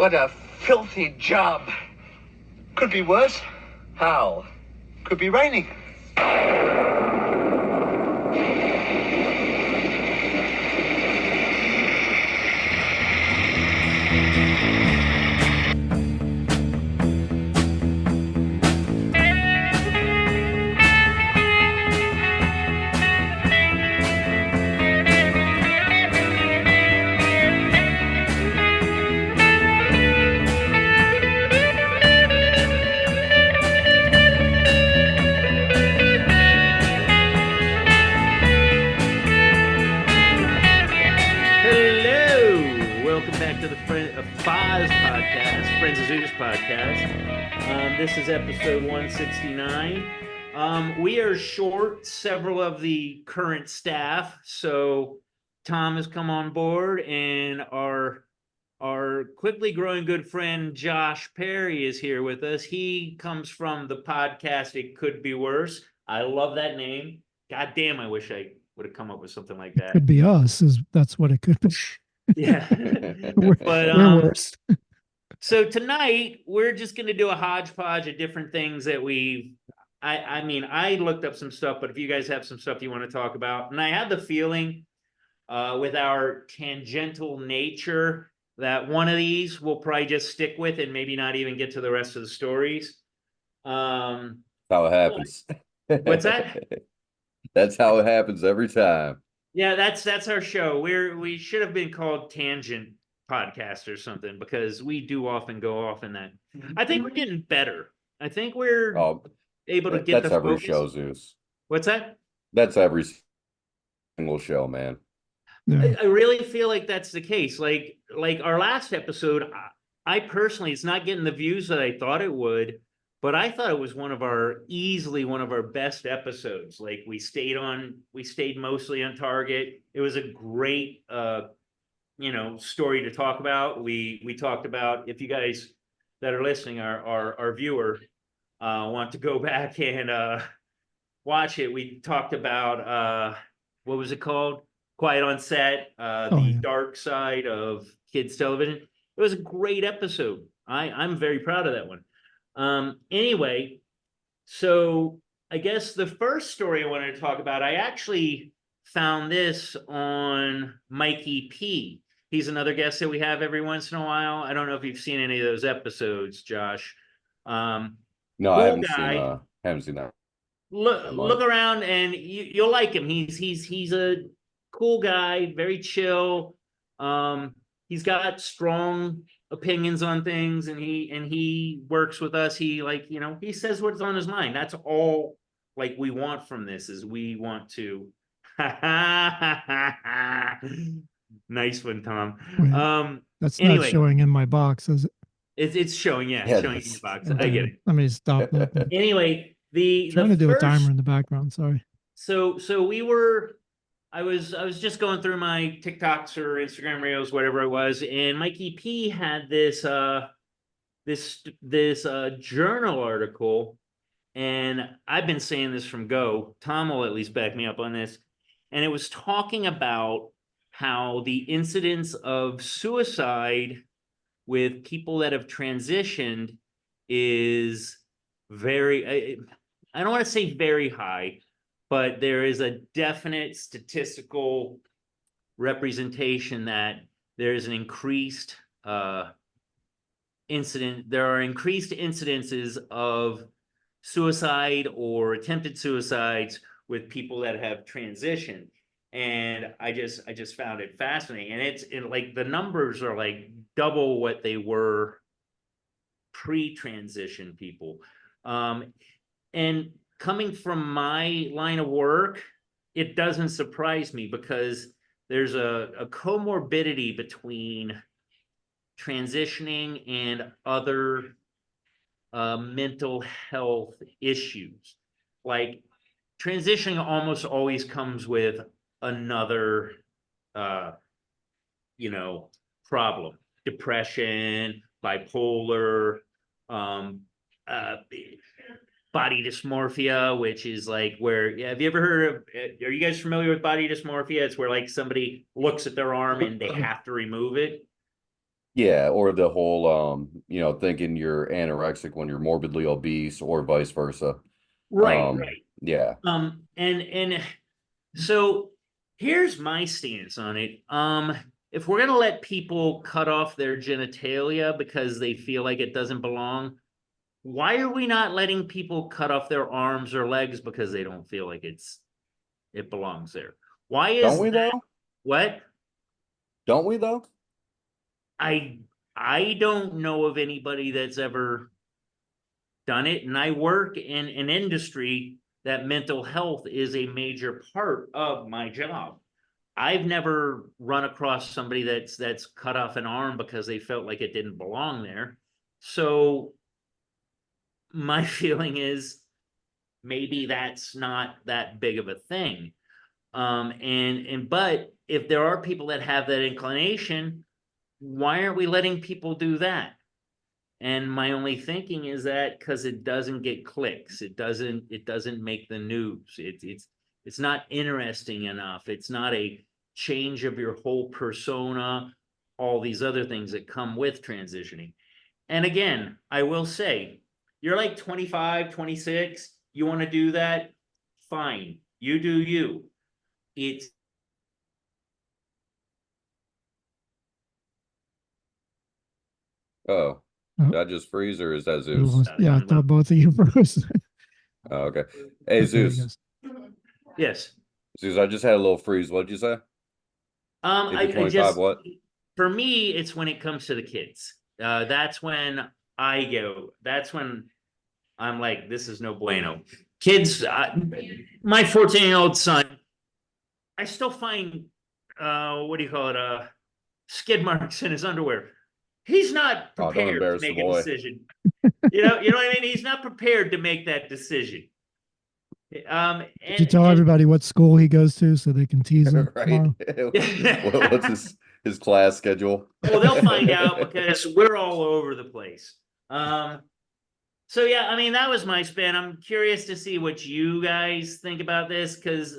What a filthy job. Could be worse. How? Could be raining. Podcast, Friends of Zeus Podcast. This is episode 169. We are short several of the current staff, so Tom has come on board, and our quickly growing good friend Josh Perry is here with us. He comes from the podcast It Could Be Worse. I love that name. God damn, I wish I would have come up with something like that. Could be us, that's what it could be. Yeah. we're worse. So tonight we're just going to do a hodgepodge of different things that I looked up some stuff, but if you guys have some stuff you want to talk about, and I had the feeling with our tangential nature that one of these we'll probably just stick with and maybe not even get to the rest of the stories. How it happens. What's that? That's how it happens every time. Yeah, that's our show. We should have been called Tangent Podcast or something, because we do often go off in that. I think we're getting better. I think we're able to get that's the every focus. show, Zeus. What's that? That's every single show, man. Yeah. I really feel like that's the case. Like our last episode, I personally, it's not getting the views that I thought it would, but I thought it was easily one of our best episodes. Like we stayed mostly on target. It was a great story to talk about. We talked about, if you guys that are listening, our viewer want to go back and watch it, we talked about what was it called? Quiet on Set, dark side of kids television. It was a great episode. I'm very proud of that one. Anyway, so I guess the first story I wanted to talk about, I actually found this on Mikey P. He's another guest that we have every once in a while. I don't know if you've seen any of those episodes, Josh. No, I haven't seen that. Look around and you'll like him. He's a cool guy, very chill. He's got strong opinions on things, and he works with us. He he says what's on his mind. That's all we want from this, is we want to nice one, Tom. That's anyway, not showing in my box, is it? It's showing, showing in your box. Okay. I get it. Let me stop that. Anyway, trying to do a timer in the background, sorry. So I was just going through my TikToks or Instagram reels, whatever it was, and Mikey P had this journal article, and I've been saying this from go. Tom will at least back me up on this, and it was talking about how the incidence of suicide with people that have transitioned is very, I don't want to say very high, but there is a definite statistical representation that there is an increased there are increased incidences of suicide or attempted suicides with people that have transitioned. And I just found it fascinating. And it's the numbers are double what they were pre-transition people. And coming from my line of work, it doesn't surprise me, because there's a comorbidity between transitioning and other mental health issues. Transitioning almost always comes with another problem: depression, bipolar, body dysmorphia, which is where, have you ever heard of, are you guys familiar with body dysmorphia? It's where somebody looks at their arm and they have to remove it. Yeah, or the whole thinking you're anorexic when you're morbidly obese or vice versa. Right, right. Yeah. And so here's my stance on it. If we're gonna let people cut off their genitalia because they feel like it doesn't belong, why are we not letting people cut off their arms or legs because they don't feel like it belongs there? Why is Don't we that? though? What? Don't we though? I don't know of anybody that's ever done it, and I work in an industry that mental health is a major part of my job. I've never run across somebody that's cut off an arm because they felt like it didn't belong there. So my feeling is maybe that's not that big of a thing. But if there are people that have that inclination, why aren't we letting people do that? And my only thinking is that because it doesn't get clicks, it doesn't make the news. It's not interesting enough. It's not a change of your whole persona, all these other things that come with transitioning. And again, I will say, you're like 25, 26, you want to do that, fine, you do you. It's Oh, Oh. did I just freeze or is that Zeus? Yeah, I thought both of you froze. Oh, okay. Hey, Okay, Zeus. yes. Zeus, I just had a little freeze. What did you say? I 25 just, what? for me, it's when it comes to the kids. That's when that's when I'm like, this is no bueno. Kids, my 14-year-old son, I still find, what do you call it? Skid marks in his underwear. He's not Oh, don't prepared to embarrass the make a boy. decision. You know what I mean? He's not prepared to make that decision. Did you tell everybody what school he goes to so they can tease him Right. tomorrow? What's his class schedule? Well, they'll find out because we're all over the place. So yeah, I mean, that was my spin. I'm curious to see what you guys think about this because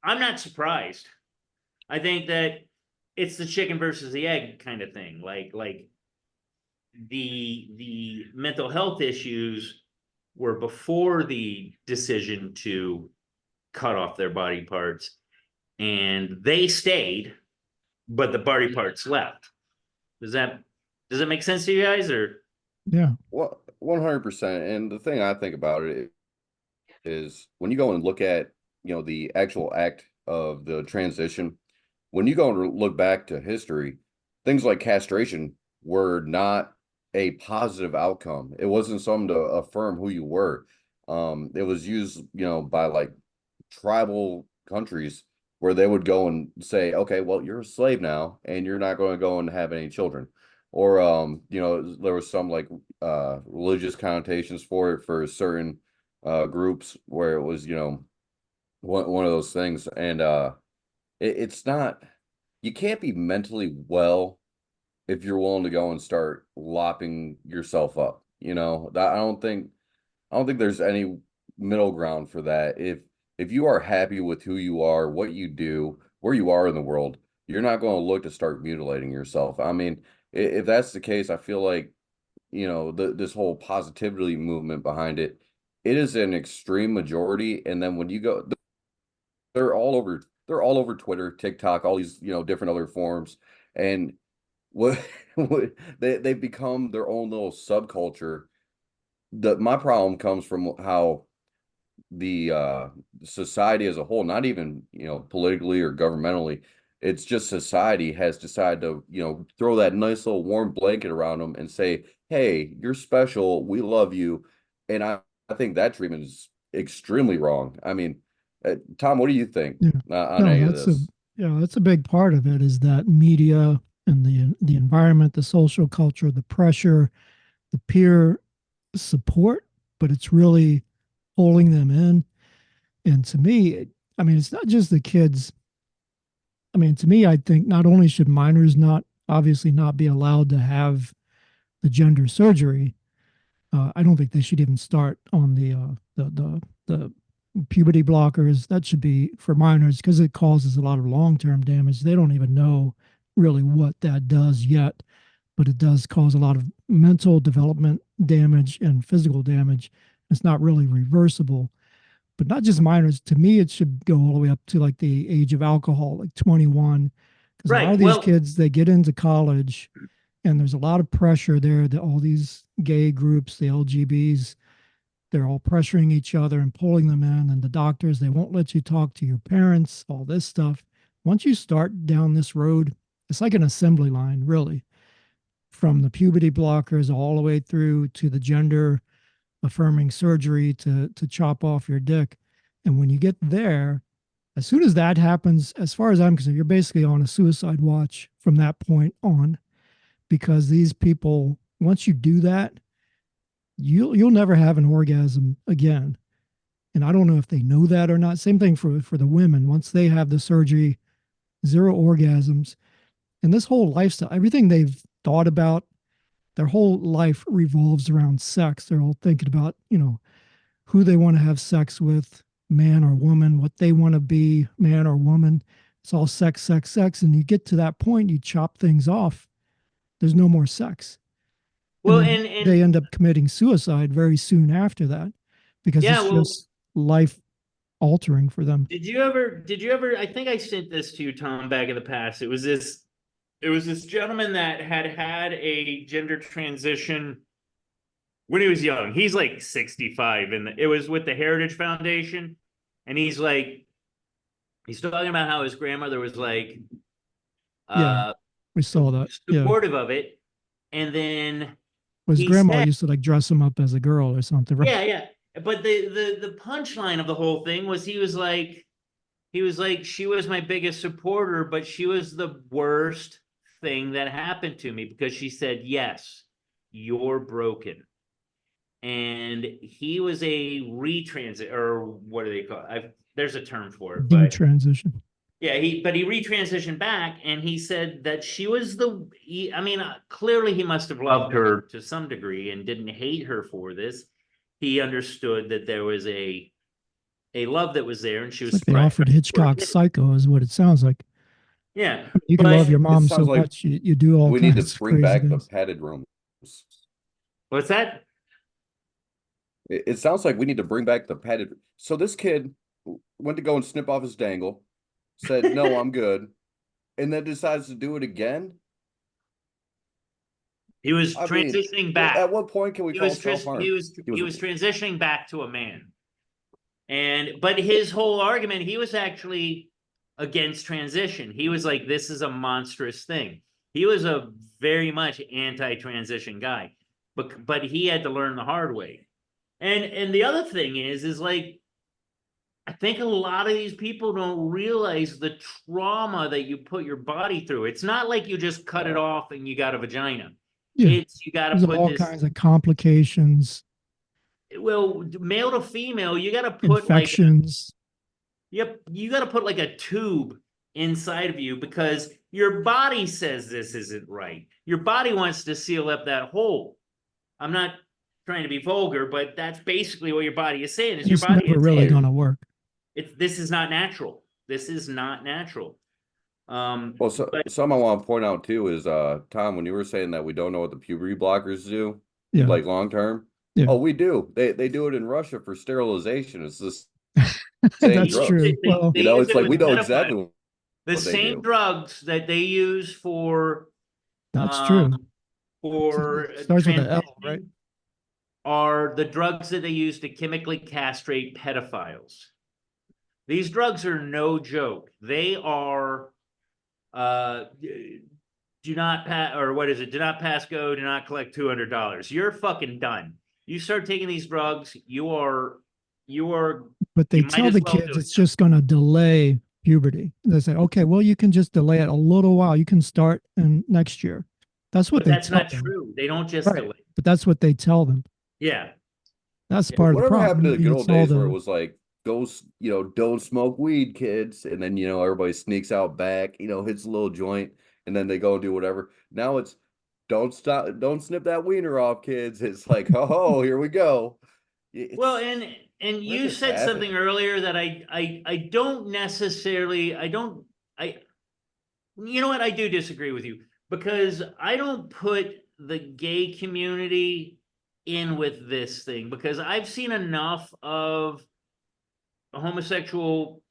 I'm not surprised. I think that it's the chicken versus the egg kind of thing. Like the mental health issues were before the decision to cut off their body parts, and they stayed, but the body parts left. Does that make sense to you guys? Or Yeah. Well, 100%. And the thing I think about it is when you go and look at, the actual act of the transition, when you go and look back to history, things like castration were not a positive outcome. It wasn't something to affirm who you were. It was used, by like tribal countries where they would go and say, okay, well, you're a slave now, and you're not going to go and have any children. Or, there was some like religious connotations for it for certain groups where it was, one of those things. And it's not, you can't be mentally well if you're willing to go and start lopping yourself up. That I don't think there's any middle ground for that. If you are happy with who you are, what you do, where you are in the world, you're not going to look to start mutilating yourself. I mean, if that's the case, I feel like, this whole positivity movement behind it, it is an extreme majority. And then when you go, they're all over Twitter, TikTok, all these, different other forums. And what, they've become their own little subculture. My problem comes from how the society as a whole, not even, politically or governmentally, it's just society has decided to, throw that nice little warm blanket around them and say, hey, you're special, we love you. And I think that treatment is extremely wrong. I mean, Tom, what do you think on any of this? That's a big part of it, is that media and the environment, the social culture, the pressure, the peer support, but it's really pulling them in. And to me, I mean, it's not just the kids. I mean, to me, I think not only should minors obviously not be allowed to have the gender surgery, I don't think they should even start on the puberty blockers. That should be for minors because it causes a lot of long-term damage. They don't even know really what that does yet. but it does cause a lot of mental development damage and physical damage. It's not really reversible, but not just minors. To me, it should go all the way up to like the age of alcohol, like 21. Because a lot Right. of these Well, kids, they get into college and there's a lot of pressure there that all these gay groups, the LGBs, they're all pressuring each other and pulling them in. And the doctors, they won't let you talk to your parents, all this stuff. Once you start down this road, it's like an assembly line, really, from the puberty blockers all the way through to the gender affirming surgery to chop off your dick. And when you get there, as soon as that happens, as far as I'm concerned, you're basically on a suicide watch from that point on, because these people, once you do that, you'll never have an orgasm again. And I don't know if they know that or not. Same thing for the women. Once they have the surgery, zero orgasms. And this whole lifestyle, everything they've thought about, their whole life revolves around sex. They're all thinking about, who they want to have sex with, man or woman, what they want to be, man or woman. It's all sex, sex, sex. And you get to that point, you chop things off. There's no more sex. well, And then they end up committing suicide very soon after that, because yeah, it's well, just life altering for them. did you ever, I think I sent this to you, Tom, back in the past. It was this gentleman that had a gender transition when he was young. He's like 65, and it was with the Heritage Foundation. And he's talking about how his grandmother was like, Yeah, we saw that. Yeah. supportive of it. And then His he grandma said- used to like dress him up as a girl or something, right? yeah. But the punchline of the whole thing was he was like, she was my biggest supporter, but she was the worst thing that happened to me, because she said, yes, you're broken. And he was a retransit, or what do they call it? There's a term for it, but Detransition. yeah, he retransitioned back, and he said that she was clearly he must have loved her to some degree and didn't hate her for this. He understood that there was a love that was there, and she was It's like they offered Hitchcock Psycho, is what it sounds like. Yeah, You can love your mom It so sounds like much, you do all We need kinds to of bring crazy back the things. padded rooms. What's that? It sounds like we need to bring back the padded. So this kid went to go and snip off his dangle, said, no, I'm good, and then decides to do it again. He was I mean, transitioning back. At what point can we He call was self-harm? he was transitioning back to a man. But his whole argument, he was actually against transition. He was like, this is a monstrous thing. He was a very much anti-transition guy, but he had to learn the hard way. And the other thing is like, I think a lot of these people don't realize the trauma that you put your body through. It's not like you just cut it off and you got a vagina. Yeah. You got to There's put all this. kinds of complications, Well, male to female, you got to put infections. you got to put like a tube inside of you, because your body says this isn't right. Your body wants to seal up that hole. I'm not trying to be vulgar, but that's basically what your body is saying. Is your It's body never is really saying, going to work. this is not natural. This is not natural. Well, But something I want to point out too is, Tom, when you were saying that we don't know what the puberty blockers do, Yeah. like long term. Yeah. Oh, we do. They do it in Russia for sterilization. It's this same That's drug. true. Well, You know, use it's it like we with know pedophiles. exactly The what they same do. drugs that they use for that's true. for It starts with an L, transitioning right? are the drugs that they use to chemically castrate pedophiles. These drugs are no joke. They are do not pass, or what is it? Do not pass go, do not collect $200. You're fucking done. You start taking these drugs, you are But they you might tell as the well kids do it. it's just going to delay puberty. They say, okay, well, you can just delay it a little while. You can start in next year. That's what But they that's tell not them. true. They don't just Right. delay. But that's what they tell them. Yeah. That's Yeah. part of the Whatever problem. happened to I the mean, good it's old all days where it the- was like, don't smoke weed, kids, and then everybody sneaks out back, hits a little joint, and then they go and do whatever. Now it's don't snip that wiener off, kids. It's like, oh, here we go. Well, and you this said happen? something earlier that I don't necessarily, you know what, I do disagree with you. because I don't put the gay community in with this thing, because I've seen enough of homosexual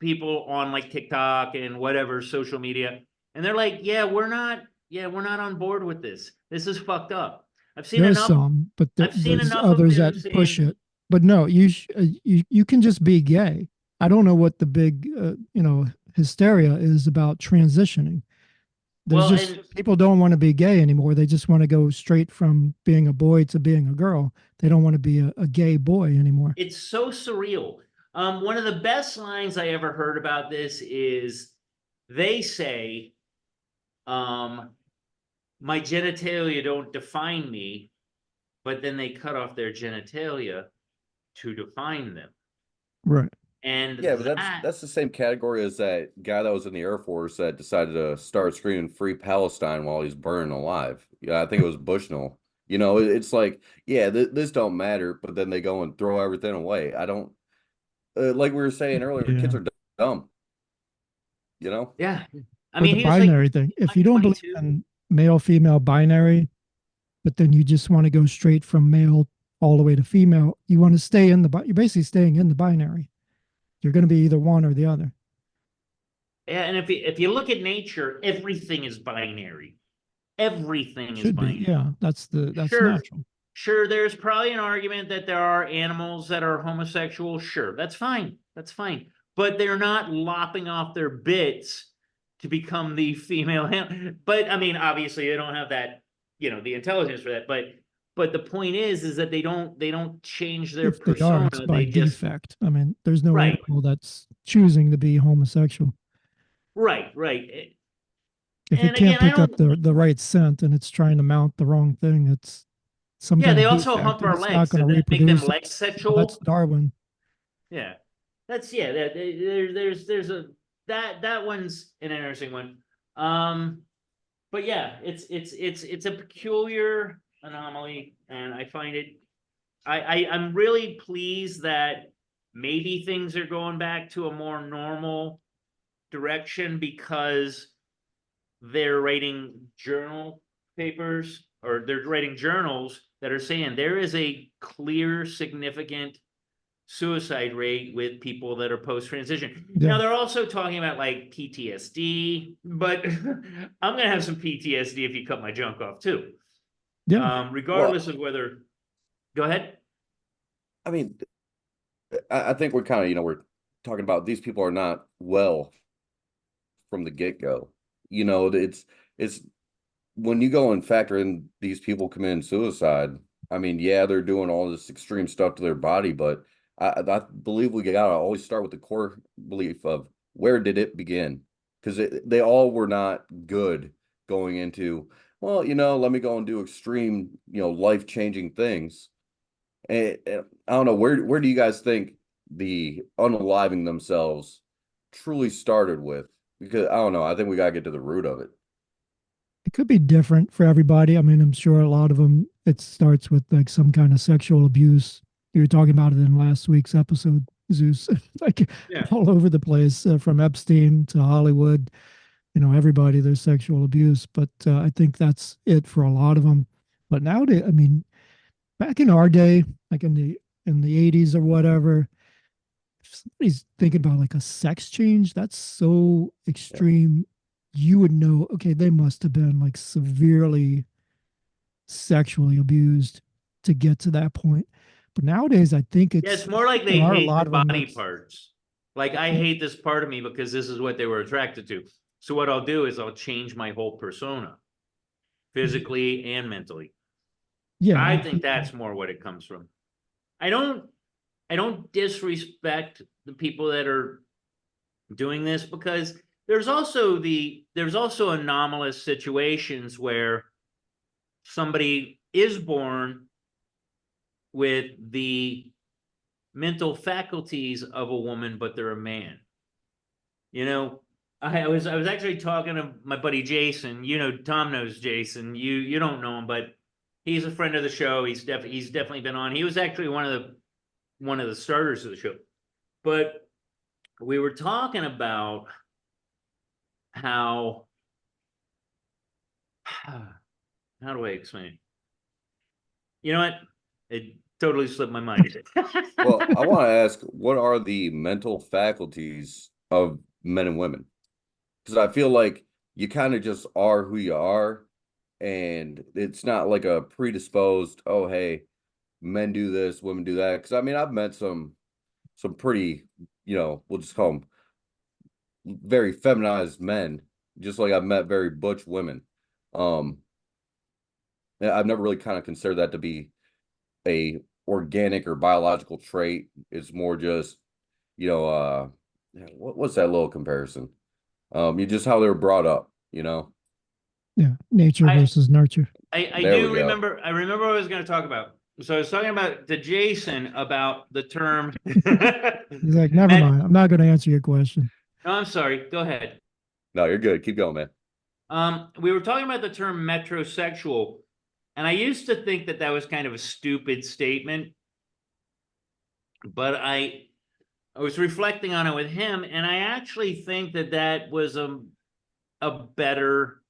people on like TikTok and whatever social media, and they're like, we're not on board with this. This is fucked up. I've seen There's enough. some, but I've seen there's enough of others them that push saying, it. But no, you can just be gay. I don't know what the big hysteria is about transitioning. There's well, just and people don't want to be gay anymore. They just want to go straight from being a boy to being a girl. They don't want to be a gay boy anymore. it's so surreal. One of the best lines I ever heard about this is they say, my genitalia don't define me, but then they cut off their genitalia to define them. Right. And Yeah, but that's the same category as that guy that was in the Air Force that decided to start screaming "Free Palestine" while he's burning alive. Yeah, I think it was Bushnell. It's like, yeah, this don't matter, but then they go and throw everything away. I don't like we were saying earlier, Yeah. kids are dumb. yeah, I Or mean, the he was like binary thing. If you don't believe 22. in male female binary, but then you just want to go straight from male all the way to female, you want to stay in you're basically staying in the binary. You're going to be either one or the other. Yeah, and if you look at nature, everything is binary. Everything is Should be. binary. Yeah, that's Sure. natural. Sure, there's probably an argument that there are animals that are homosexual. Sure, that's fine. That's fine. But they're not lopping off their bits to become the female. But I mean, obviously, they don't have that, the intelligence for that. But the point is that they don't change their If they are, persona. it's by They just defect. I mean, there's no right, animal that's choosing to be homosexual. right. If it And again, can't pick up the right scent and it's trying to mount the wrong thing, it's some yeah, kind they of also defect, hump and our it's not legs. going Does to that make them reproduce. leg Well, that's sexual? Darwin. Yeah, there's a that one's an interesting one. But yeah, it's a peculiar anomaly, and I find it. I'm really pleased that maybe things are going back to a more normal direction, because they're writing journal papers, or they're writing journals that are saying there is a clear, significant suicide rate with people that are post-transition. Yeah. Now, they're also talking about like PTSD, but I'm gonna have some PTSD if you cut my junk off too. Yeah. Regardless of whether. Go ahead. I mean, I think we're kind of, we're talking about these people are not well from the get-go. It's when you go and factor in these people committing suicide. I mean, yeah, they're doing all this extreme stuff to their body, but I believe we gotta always start with the core belief of where did it begin? Because they all were not good going into, well, let me go and do extreme, life-changing things. And I don't know, where do you guys think the unaliving themselves truly started with? Because I don't know, I think we gotta get to the root of it. It could be different for everybody. I mean, I'm sure a lot of them, it starts with like some kind of sexual abuse. You were talking about it in last week's episode, Zeus, like Yeah. all over the place, from Epstein to Hollywood, everybody, there's sexual abuse. But I think that's it for a lot of them. But nowadays, I mean, back in our day, like in the 80s or whatever, if somebody's thinking about like a sex change, that's so extreme. You would know, okay, they must have been like severely sexually abused to get to that point. But nowadays, I think It's more like they there are a hate lot the of them body that's- parts. Like, I hate this part of me because this is what they were attracted to. So what I'll do is I'll change my whole persona, physically and mentally. Yeah, I think that's more what it comes from. I don't disrespect the people that are doing this, because there's also anomalous situations where somebody is born with the mental faculties of a woman, but they're a man. I was actually talking to my buddy Jason. Tom knows Jason. You don't know him, but he's a friend of the show. He's definitely been on. He was actually one of the starters of the show. But we were talking about how How do I explain it? You know what? It totally slipped my mind. Well, I want to ask, what are the mental faculties of men and women? Because I feel like you kind of just are who you are, and it's not like a predisposed, oh, hey, men do this, women do that. Because I mean, I've met some pretty, we'll just call them very feminized men, just like I've met very butch women. Um, I've never really kind of considered that to be a organic or biological trait. It's more just, what's that little comparison? You just how they were brought up, Yeah, nature I, versus nurture. I There do we go. remember. I remember what I was going to talk about. So I was talking about to Jason about the term. He's like, never met- mind. I'm not going to answer your question. No, I'm sorry. Go ahead. No, you're good. Keep going, man. We were talking about the term metrosexual, and I used to think that that was kind of a stupid statement, but I was reflecting on it with him, and I actually think that that was a better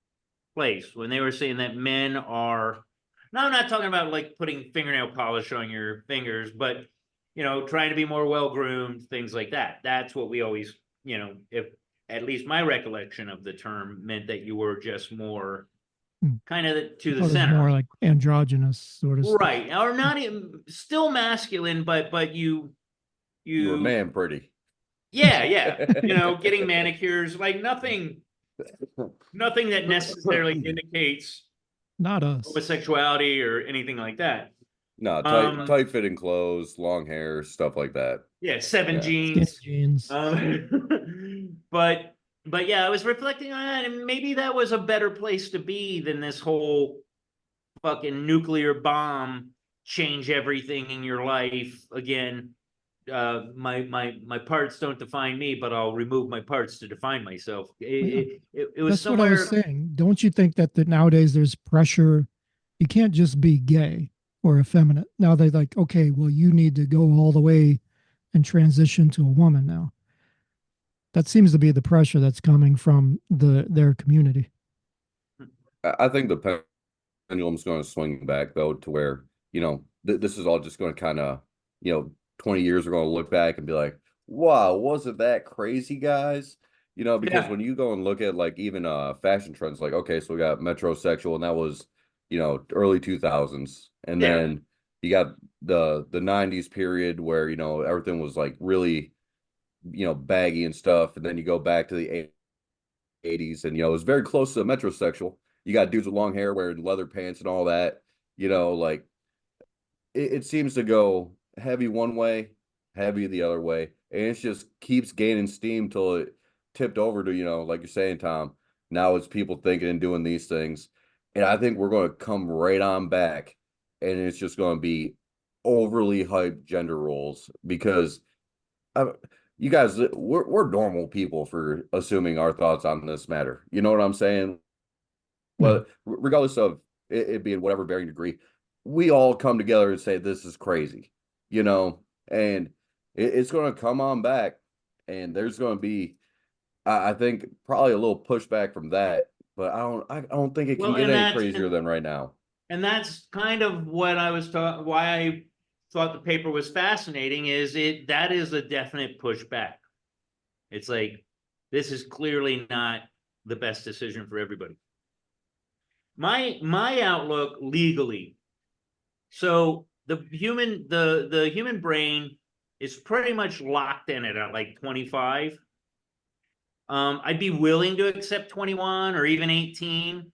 place when they were saying that men are. Now, I'm not talking about like putting fingernail polish on your fingers, but trying to be more well-groomed, things like that. That's what we always, if at least my recollection of the term meant that you were just more kind of to the Well, it's center. more like androgynous sort of stuff. Right. Or not even still masculine, but You were man pretty. yeah. Getting manicures, like nothing that necessarily indicates Not us. homosexuality or anything like that. No, tight fitting clothes, long hair, stuff like that. Yeah, seven Yeah. Skinny jeans. jeans. But yeah, I was reflecting on that, and maybe that was a better place to be than this whole fucking nuclear bomb change everything in your life again. My parts don't define me, but I'll remove my parts to define myself. It was That's somewhere. what I was saying. Don't you think that nowadays there's pressure? You can't just be gay or effeminate. Now they're like, okay, well, you need to go all the way and transition to a woman now. That seems to be the pressure that's coming from their community. I think the pendulum's going to swing back though to where this is all just going to kind of 20 years we're going to look back and be like, wow, wasn't that crazy, guys? Because when you go and look at like even fashion trends, like, okay, so we got metrosexual, and that was early 2000s, and then you got the 90s period where everything was like really baggy and stuff, and then you go back to the 80s, and it was very close to metrosexual. You got dudes with long hair wearing leather pants and all that. Like it seems to go heavy one way, heavy the other way, and it just keeps gaining steam till it tipped over to like you're saying, Tom. Now it's people thinking and doing these things, and I think we're going to come right on back, and it's just going to be overly hyped gender roles because you guys, we're normal people for assuming our thoughts on this matter. You know what I'm saying? But regardless of it being whatever varying degree, we all come together and say this is crazy, and it's going to come on back, and there's going to be, I think, probably a little pushback from that, but I don't think it can get any crazier than right now. And that's kind of what I was taught. Why I thought the paper was fascinating that is a definite pushback. It's like, this is clearly not the best decision for everybody. My outlook legally. So the human brain is pretty much locked in it at like 25. I'd be willing to accept 21 or even 18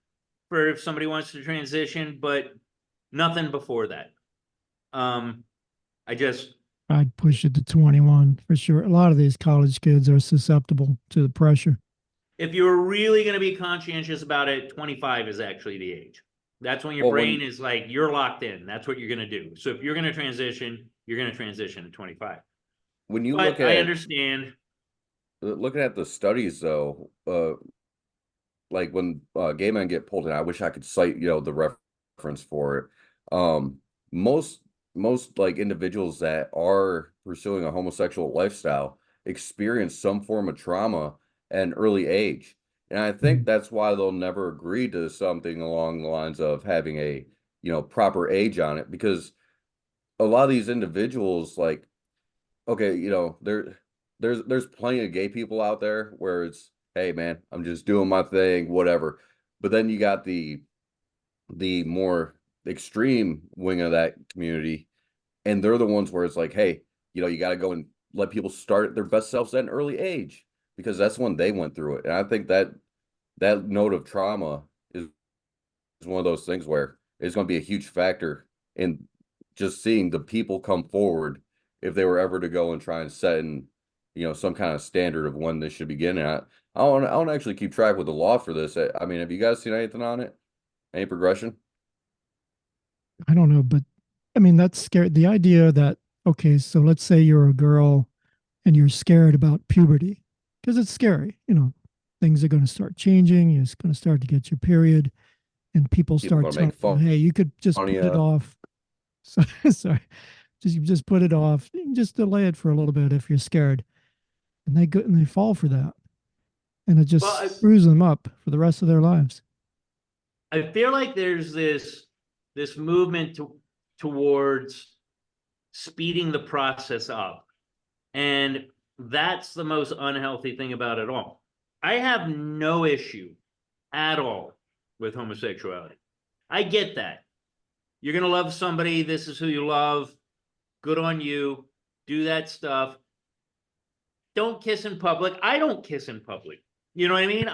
for if somebody wants to transition, but nothing before that. I'd push it to 21 for sure. A lot of these college kids are susceptible to the pressure. If you're really going to be conscientious about it, 25 is actually the age. That's when your brain is like, you're locked in. That's what you're going to do. So if you're going to transition, you're going to transition at 25. When you look at, I understand. Looking at the studies though, like when gay men get pulled in, I wish I could cite, the reference for it. Most like individuals that are pursuing a homosexual lifestyle experience some form of trauma at an early age. And I think that's why they'll never agree to something along the lines of having a, proper age on it, because a lot of these individuals, like, okay, there's plenty of gay people out there where it's, hey man, I'm just doing my thing, whatever. But then you got the more extreme wing of that community, and they're the ones where it's like, hey, you got to go and let people start their best selves at an early age, because that's when they went through it. And I think that note of trauma is one of those things where it's going to be a huge factor in just seeing the people come forward if they were ever to go and try and set in, some kind of standard of when this should begin. And I don't actually keep track with the law for this. I mean, have you guys seen anything on it? Any progression? I don't know, but I mean, that's scary. The idea that, okay, so let's say you're a girl and you're scared about puberty because it's scary. Things are going to start changing. You're going to start to get your period, and people start gonna telling make fun, you, hey, you could just funny, put it off. So, sorry, just put it off. You can just delay it for a little bit if you're scared, and they go and they fall for that, and it just Well, screws them up for the rest of their lives. I feel like there's this movement towards speeding the process up, and that's the most unhealthy thing about it all. I have no issue at all with homosexuality. I get that. You're going to love somebody. This is who you love. Good on you. Do that stuff. Don't kiss in public. I don't kiss in public. You know what I mean?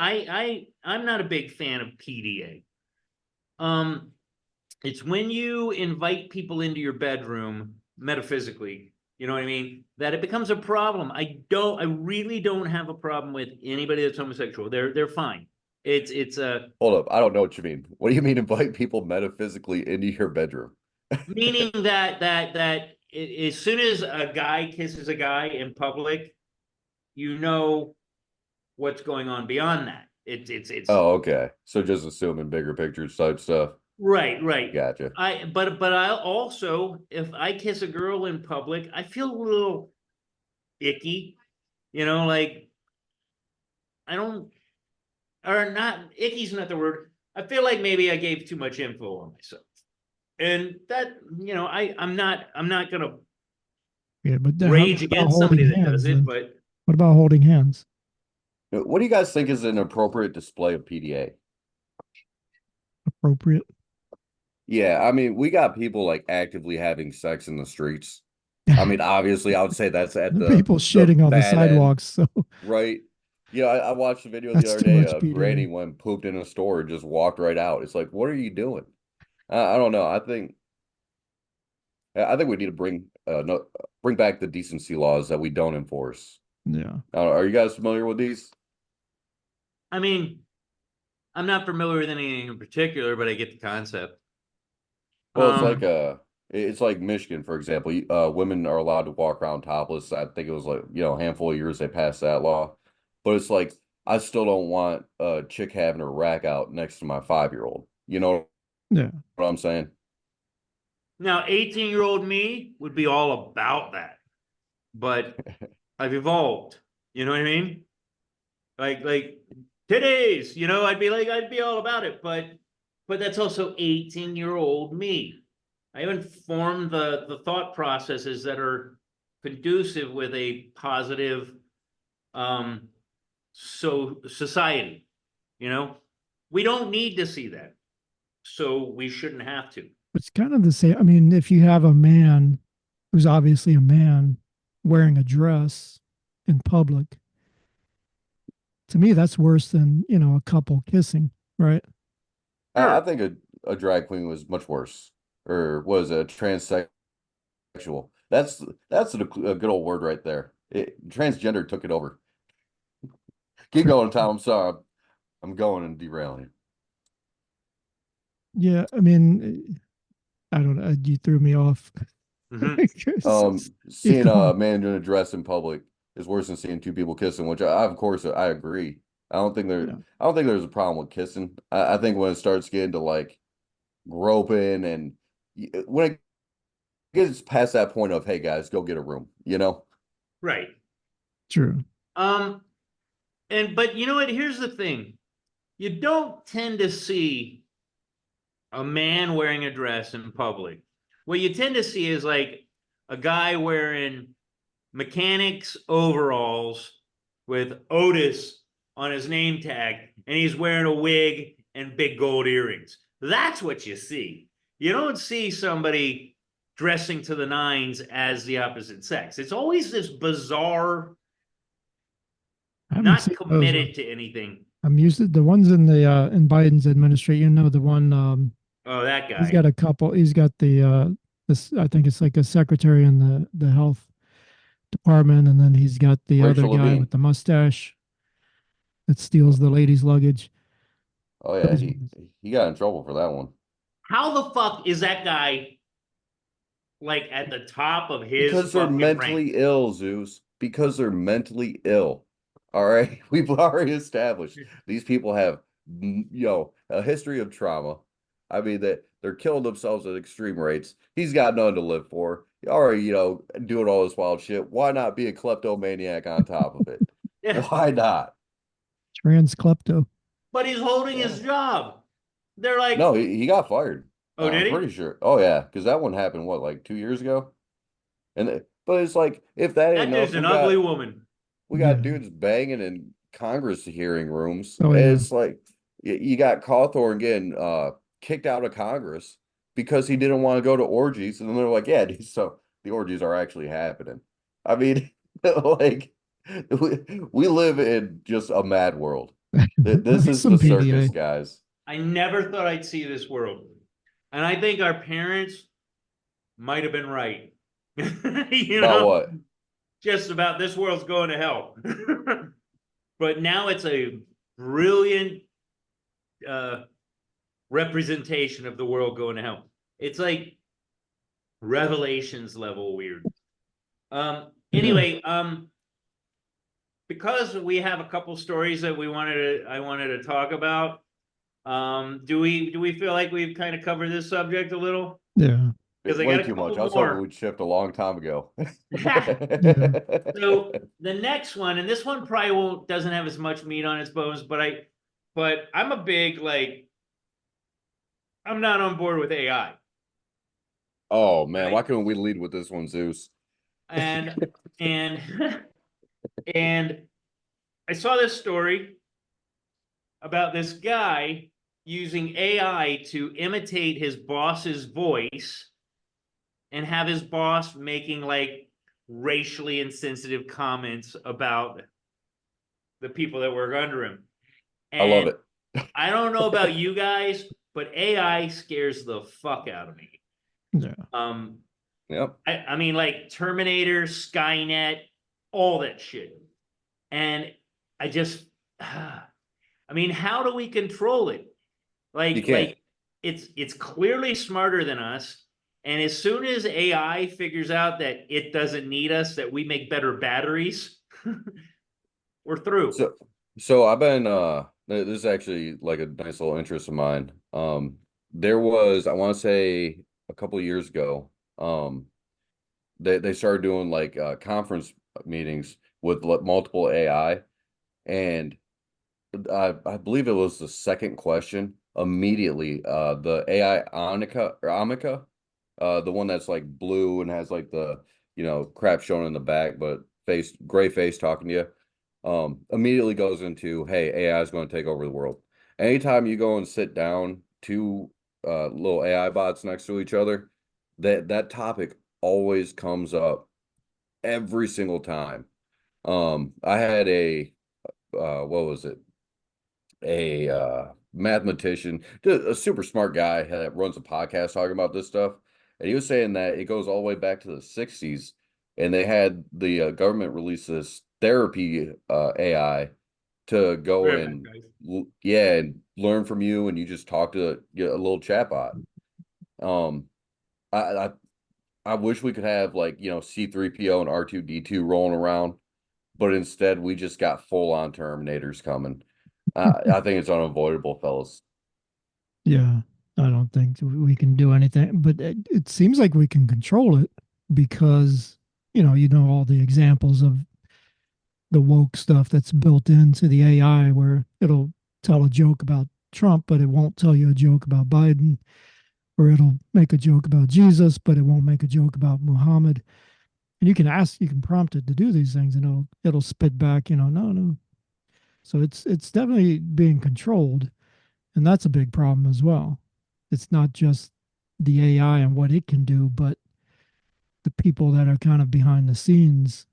I'm not a big fan of PDA. It's when you invite people into your bedroom metaphysically, you know what I mean, that it becomes a problem. I really don't have a problem with anybody that's homosexual. They're fine. It's a hold up. I don't know what you mean. What do you mean invite people metaphysically into your bedroom? meaning that as soon as a guy kisses a guy in public, you know what's going on beyond that. It's Oh, okay. So just assuming bigger pictures type stuff. right. Gotcha. But I also, if I kiss a girl in public, I feel a little icky, like I don't, or not, icky's not the word. I feel like maybe I gave too much info on myself, and that, I'm not gonna Yeah, but rage what about against holding somebody that hands? does it, but What about holding hands? What do you guys think is an appropriate display of PDA? Appropriate. Yeah, I mean, we got people like actively having sex in the streets. I mean, obviously, I would say that's at People the shitting on the bad end, sidewalks. So right? I watched a video the that's other too day. much PDA. Granny went pooped in a store and just walked right out. It's like, what are you doing? I don't know. I think we need to bring back the decency laws that we don't enforce. Yeah. Are you guys familiar with these? I mean, I'm not familiar with anything in particular, but I get the concept. Well, it's like Michigan, for example. Women are allowed to walk around topless. I think it was like, a handful of years they passed that law. But it's like, I still don't want a chick having her rack out next to my 5-year-old. You know Yeah. what I'm saying? Now, 18-year-old me would be all about that, but I've evolved. You know what I mean? Like today's, I'd be all about it, but that's also 18-year-old me. I haven't formed the thought processes that are conducive with a positive society. We don't need to see that, so we shouldn't have to. It's kind of the same. I mean, if you have a man who's obviously a man wearing a dress in public, to me, that's worse than, a couple kissing, right? I think a drag queen was much worse, or was a transsexual. That's a good old word right there. Transgender took it over. Keep going, Tom. I'm sorry. I'm going and derailing. Yeah, I mean, I don't know. You threw me off. Seeing a man in a dress in public is worse than seeing two people kissing, which of course I agree. I don't think there's a problem with kissing. I think when it starts getting to like groping, and when it gets past that point of, hey guys, go get a room, Right. True. But you know what? Here's the thing. you don't tend to see a man wearing a dress in public. What you tend to see is like a guy wearing mechanics overalls with Otis on his name tag, and he's wearing a wig and big gold earrings. That's what you see. You don't see somebody dressing to the nines as the opposite sex. It's always this bizarre, I haven't not seen those. committed to anything. I'm used to the ones in the in Biden's administration. You know, the one Oh, that guy. he's got a couple. He's got the this. I think it's like a secretary in the health department, and then he's got the Rachel other guy Levine. with the mustache that steals the ladies' luggage. Oh yeah, Those he ones. he got in trouble for that one. How the fuck is that guy like at the top of his Because they're fucking mentally rank? ill, Zeus. Because they're mentally ill. All right, we've already established these people have, a history of trauma. I mean, that they're killing themselves at extreme rates. He's got nothing to live for. Already, doing all this wild shit. Why not be a kleptomaniac on top of it? Yeah, Why not? Trans klepto. but he's holding his job. They're like, No, he got fired. oh, I'm did pretty he? sure. Oh yeah, because that one happened what, like 2 years ago? But it's like, if that ain't That enough, dude's an ugly woman. we got Yeah. dudes banging in Congress hearing rooms. Oh, And yeah. it's like you got Cawthorn getting kicked out of Congress because he didn't want to go to orgies, and then they're like, yeah, so the orgies are actually happening. I mean, like we live in just a mad world. This is Some the circus, PDA. guys. I never thought I'd see this world. And I think our parents might have been right. You About know, what? just about this world's going to hell. But now it's a brilliant representation of the world going to hell. It's like Revelations level weird. Anyway, because we have a couple stories that I wanted to talk about. Do we feel like we've kind of covered this subject a little? Yeah. Because I Way got a too much. couple I was hoping more. we'd shift a long time ago. So the next one, and this one probably doesn't have as much meat on its bones, but I'm a big I'm not on board with AI. Oh man, Right. why couldn't we lead with this one, Zeus? And and I saw this story about this guy using AI to imitate his boss's voice and have his boss making like racially insensitive comments about the people that work under him. I love And it. I don't know about you guys, but AI scares the fuck out of me. Yeah. Yep. I mean, like Terminator, Skynet, all that shit. And I just, I mean, how do we control it? You can't. Like it's clearly smarter than us. And as soon as AI figures out that it doesn't need us, that we make better batteries, we're through. So I've been this is actually like a nice little interest of mine. There was, I want to say a couple of years ago, they started doing like conference meetings with multiple AI, and I believe it was the second question immediately. The AI Amica, the one that's like blue and has like the crap shown in the back, but gray face talking to you, immediately goes into, hey, AI is going to take over the world. Anytime you go and sit down two little AI bots next to each other, that topic always comes up every single time. I had a what was it? A mathematician, a super smart guy that runs a podcast talking about this stuff, and he was saying that it goes all the way back to the 60s, and they had the government release this therapy AI to go and and learn from you, and you just talk to a little chatbot. I wish we could have like C3PO and R2D2 rolling around, but instead we just got full on Terminators coming. I think it's unavoidable, fellas. Yeah. I don't think we can do anything, but it seems like we can control it because, all the examples of the woke stuff that's built into the AI where it'll tell a joke about Trump, but it won't tell you a joke about Biden, or it'll make a joke about Jesus, but it won't make a joke about Muhammad. And you can prompt it to do these things, and it'll spit back, no. So it's definitely being controlled, and that's a big problem as well. It's not just the AI and what it can do, but the people that are kind of behind the scenes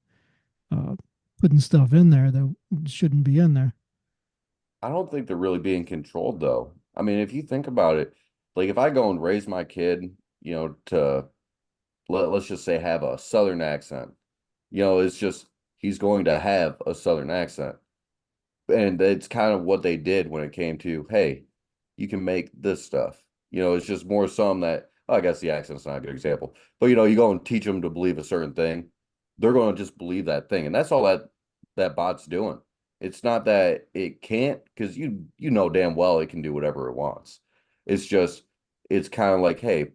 uh, putting stuff in there that shouldn't be in there. I don't think they're really being controlled though. I mean, if you think about it, like if I go and raise my kid, to let's just say have a Southern accent, it's just he's going to have a Southern accent. And it's kind of what they did when it came to, hey, you can make this stuff. It's just more some that, I guess the accent's not a good example, but you go and teach them to believe a certain thing, they're going to just believe that thing, and that's all that bot's doing. It's not that it can't, because you know damn well it can do whatever it wants. It's just it's kind of like, hey,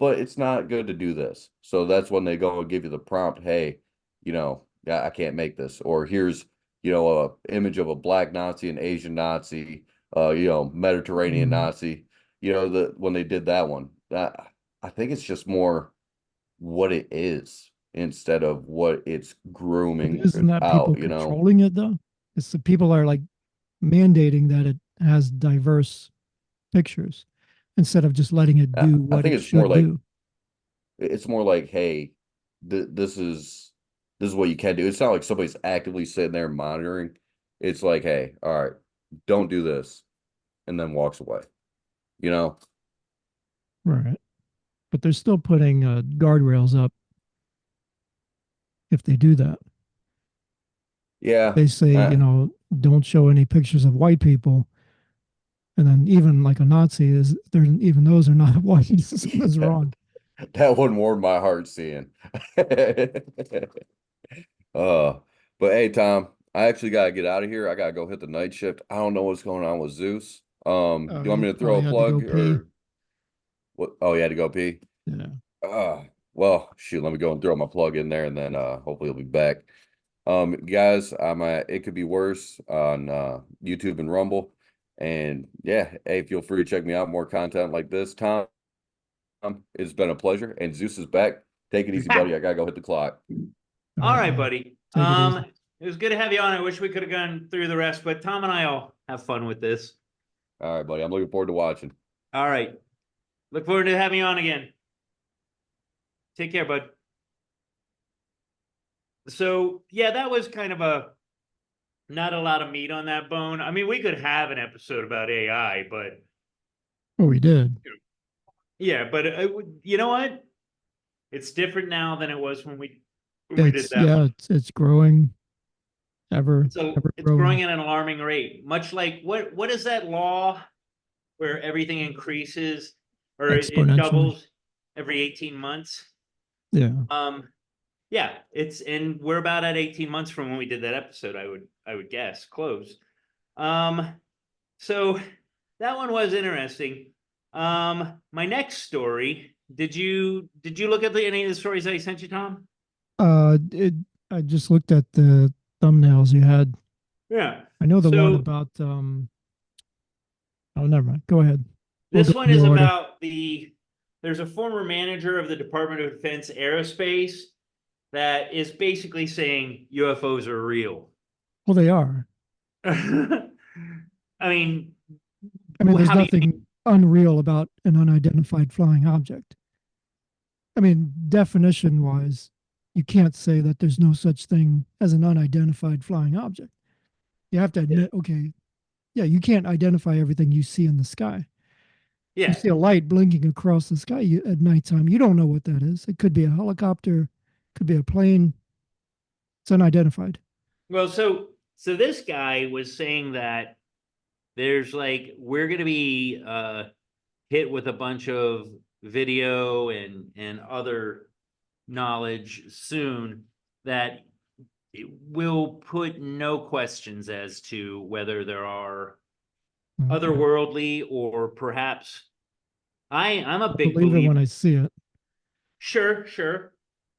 but it's not good to do this. So that's when they go and give you the prompt, hey, yeah, I can't make this, or here's a image of a black Nazi, an Asian Nazi, Mediterranean Nazi. When they did that one, I think it's just more what it is instead of what it's grooming Isn't that people out. controlling it though? It's the people are like mandating that it has diverse pictures instead of just letting it do I what think it it's more should like do. it's more like, hey, this is what you can do. It's not like somebody's actively sitting there monitoring. It's like, hey, all right, don't do this, and then walks away. Right. But they're still putting guardrails up if they do that. Yeah. They say, don't show any pictures of white people. And then even like a Nazi is there, even those are not white. Something's wrong. That one warmed my heart seeing. Uh, but hey, Tom, I actually gotta get out of here. I gotta go hit the night shift. I don't know what's going on with Zeus. Do you want You me to throw probably a had to go plug pee. or what? Oh, you had to go pee. Yeah. Well, shoot, let me go and throw my plug in there, and then hopefully he'll be back. Guys, I'm at It Could Be Worse on YouTube and Rumble. And yeah, hey, feel free to check me out, more content like this. Tom, it's been a pleasure. And Zeus is back. Take it easy, buddy. I gotta go hit the clock. All right, buddy. Take it easy. It was good to have you on. I wish we could have gone through the rest, but Tom and I will have fun with this. All right, buddy. I'm looking forward to watching. All right. Look forward to having you on again. Take care, bud. So yeah, that was kind of not a lot of meat on that bone. I mean, we could have an episode about AI, but We did. yeah, but you know what? It's different now than it was when we did that one. It's growing ever It's growing at an alarming rate. Much like what is that law where everything increases or it doubles every 18 months? Yeah. Yeah, and we're about at 18 months from when we did that episode, I would guess, close. So that one was interesting. My next story, did you look at any of the stories I sent you, Tom? I just looked at the thumbnails you had. Yeah. I know the one about oh, never mind. Go ahead. This one is about there's a former manager of the Department of Defense Aerospace that is basically saying UFOs are real. Well, they are. I mean, there's nothing unreal about an unidentified flying object. I mean, definition wise, you can't say that there's no such thing as an unidentified flying object. You have to admit, okay, yeah, you can't identify everything you see in the sky. Yeah. You see a light blinking across the sky at nighttime. You don't know what that is. It could be a helicopter, could be a plane. It's unidentified. Well, so this guy was saying that there's we're going to be hit with a bunch of video and other knowledge soon that will put no questions as to whether there are otherworldly or perhaps I'm a big believer when I see it. Sure.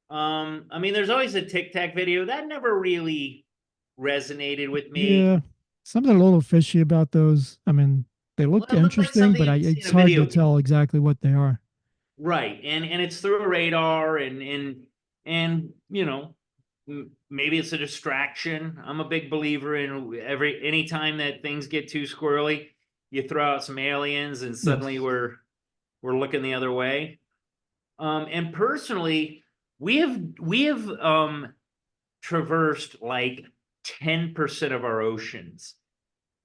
I mean, there's always a Tic Tac video that never really resonated with me. Yeah, something a little fishy about those. I mean, they Well, look it looks like interesting, something but you'd see in it's a hard video to game. tell exactly what they are. Right. And it's through a radar and you know, maybe it's a distraction. I'm a big believer in anytime that things get too squirrely, you throw out some aliens and suddenly Yes. we're looking the other way. And personally, we have traversed like 10% of our oceans.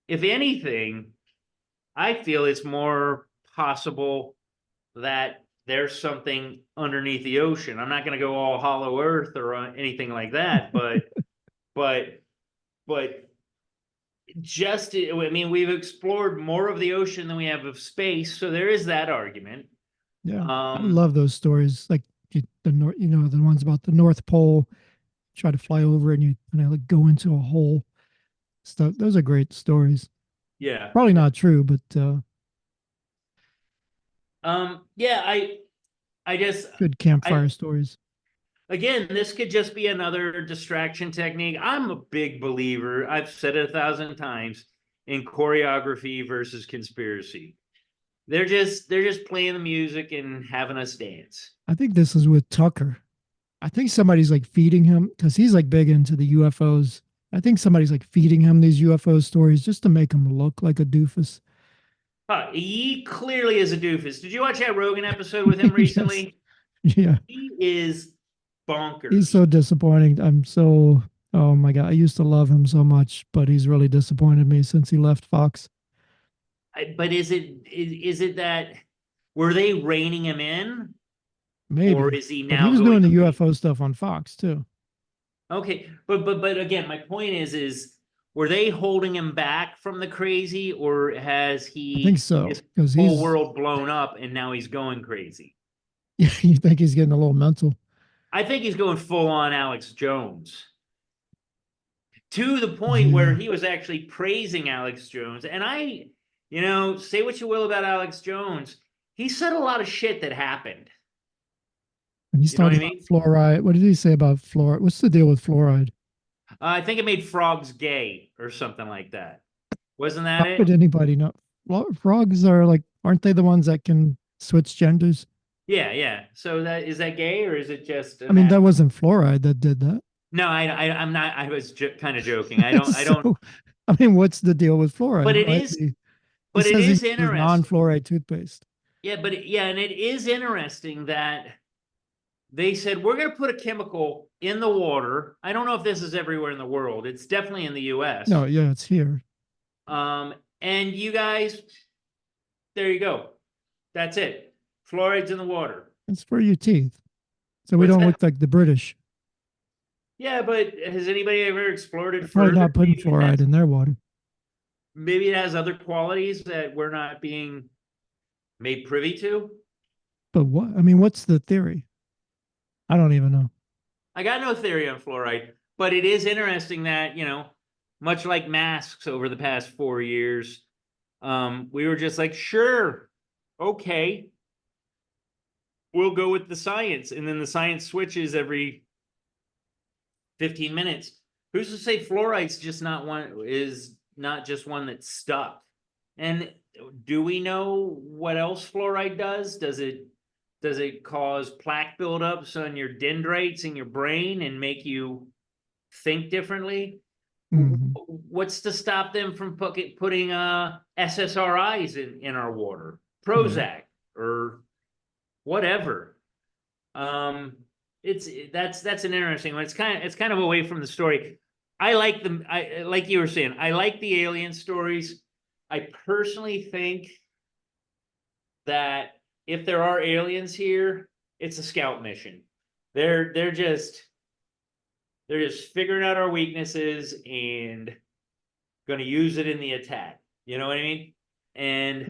If anything, I feel it's more possible that there's something underneath the ocean. I'm not going to go all hollow earth or anything like that, but but just I mean, we've explored more of the ocean than we have of space, so there is that argument. Yeah. I Um, love those stories. Like the North, the ones about the North Pole, try to fly over and you kind of like go into a hole. Stuff. Those are great stories. yeah. Probably not true, but Yeah, I just good campfire I stories. again, this could just be another distraction technique. I'm a big believer, I've said it 1,000 times, in choreography versus conspiracy. They're just playing the music and having us dance. I think this is with Tucker. I think somebody's like feeding him because he's like big into the UFOs. I think somebody's like feeding him these UFO stories just to make him look like a doofus. He clearly is a doofus. Did you watch that Rogan episode with him Yes. recently? Yeah. He is bonkers. He's so disappointing. Oh my God. I used to love him so much, but he's really disappointed me since he left Fox. But is it that were they reining him in, Maybe. or is he But he now was going doing the crazy? UFO stuff on Fox too. Okay, but again, my point is were they holding him back from the crazy, or has I think he so. his Because whole he's, world blown up and now he's going crazy? you think he's getting a little mental. I think he's going full on Alex Jones, to the point where Yeah. he was actually praising Alex Jones. And say what you will about Alex Jones, he said a lot of shit that happened. And he's You know what talking I about mean? fluoride. What did he say about fluoride? What's the deal with fluoride? I think it made frogs gay or something like that. Wasn't that How could it? anybody know? Frogs are like, aren't they the ones that can switch genders? Yeah, yeah. So is that gay, or is it just I mean, that an wasn't fluoride that did that. No, I'm not. I was kind of joking. I don't. So, I mean, what's the deal with fluoride? But it Why is. he But it says he is uses interesting. non-fluoride toothpaste. Yeah, and it is interesting that they said we're going to put a chemical in the water. I don't know if this is everywhere in the world. It's definitely in the U.S. No, yeah, it's here. And you guys, there you go. That's it. Fluoride's in the water. It's for your teeth, so we What's don't that? look like the British. Yeah, but has anybody ever explored it They're probably further? not putting fluoride in their water. Maybe it has other qualities that we're not being made privy to. But what? I mean, what's the theory? I don't even know. I got no theory on fluoride, but it is interesting that, much like masks over the past 4 years, we were just like, sure, okay, we'll go with the science. And then the science switches every 15 minutes. Who's to say fluoride's is not just one that's stuck? And do we know what else fluoride does? Does it cause plaque buildups on your dendrites in your brain and make you think differently? Mhm. What's to stop them from putting SSRIs in our water, Prozac, or whatever? That's an interesting one. It's kind of away from the story. I like you were saying, I like the alien stories. I personally think that if there are aliens here, it's a scout mission. They're just figuring out our weaknesses and going to use it in the attack. You know what I mean? And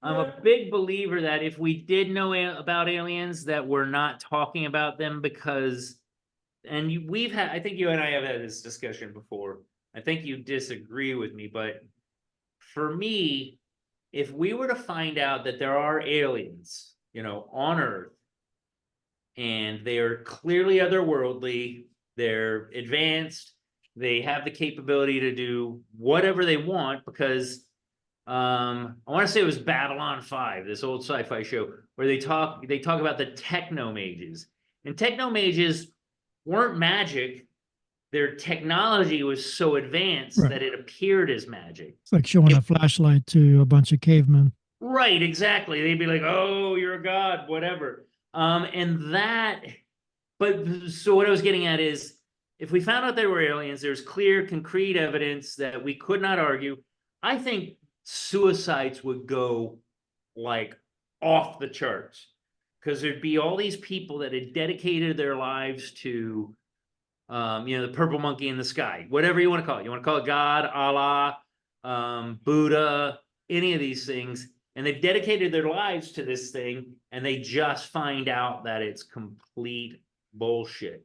I'm a big believer that if we did know about aliens, that we're not talking about them because, and I think you and I have had this discussion before. I think you disagree with me, but for me, if we were to find out that there are aliens, on Earth, and they are clearly otherworldly, they're advanced, They have the capability to do whatever they want because I want to say it was Babylon 5, this old sci-fi show, where they talk about the techno mages. And techno mages weren't magic. Their technology was so advanced Right. that it appeared as magic. It's like showing a flashlight to a bunch of cavemen. Right, exactly. They'd be like, "Oh, you're a god," whatever. But so what I was getting at is, if we found out they were aliens, there's clear, concrete evidence that we could not argue. I think suicides would go like off the charts because there'd be all these people that had dedicated their lives to, the purple monkey in the sky, whatever you want to call it. You want to call it God, Allah, Buddha, any of these things. And they've dedicated their lives to this thing, and they just find out that it's complete bullshit.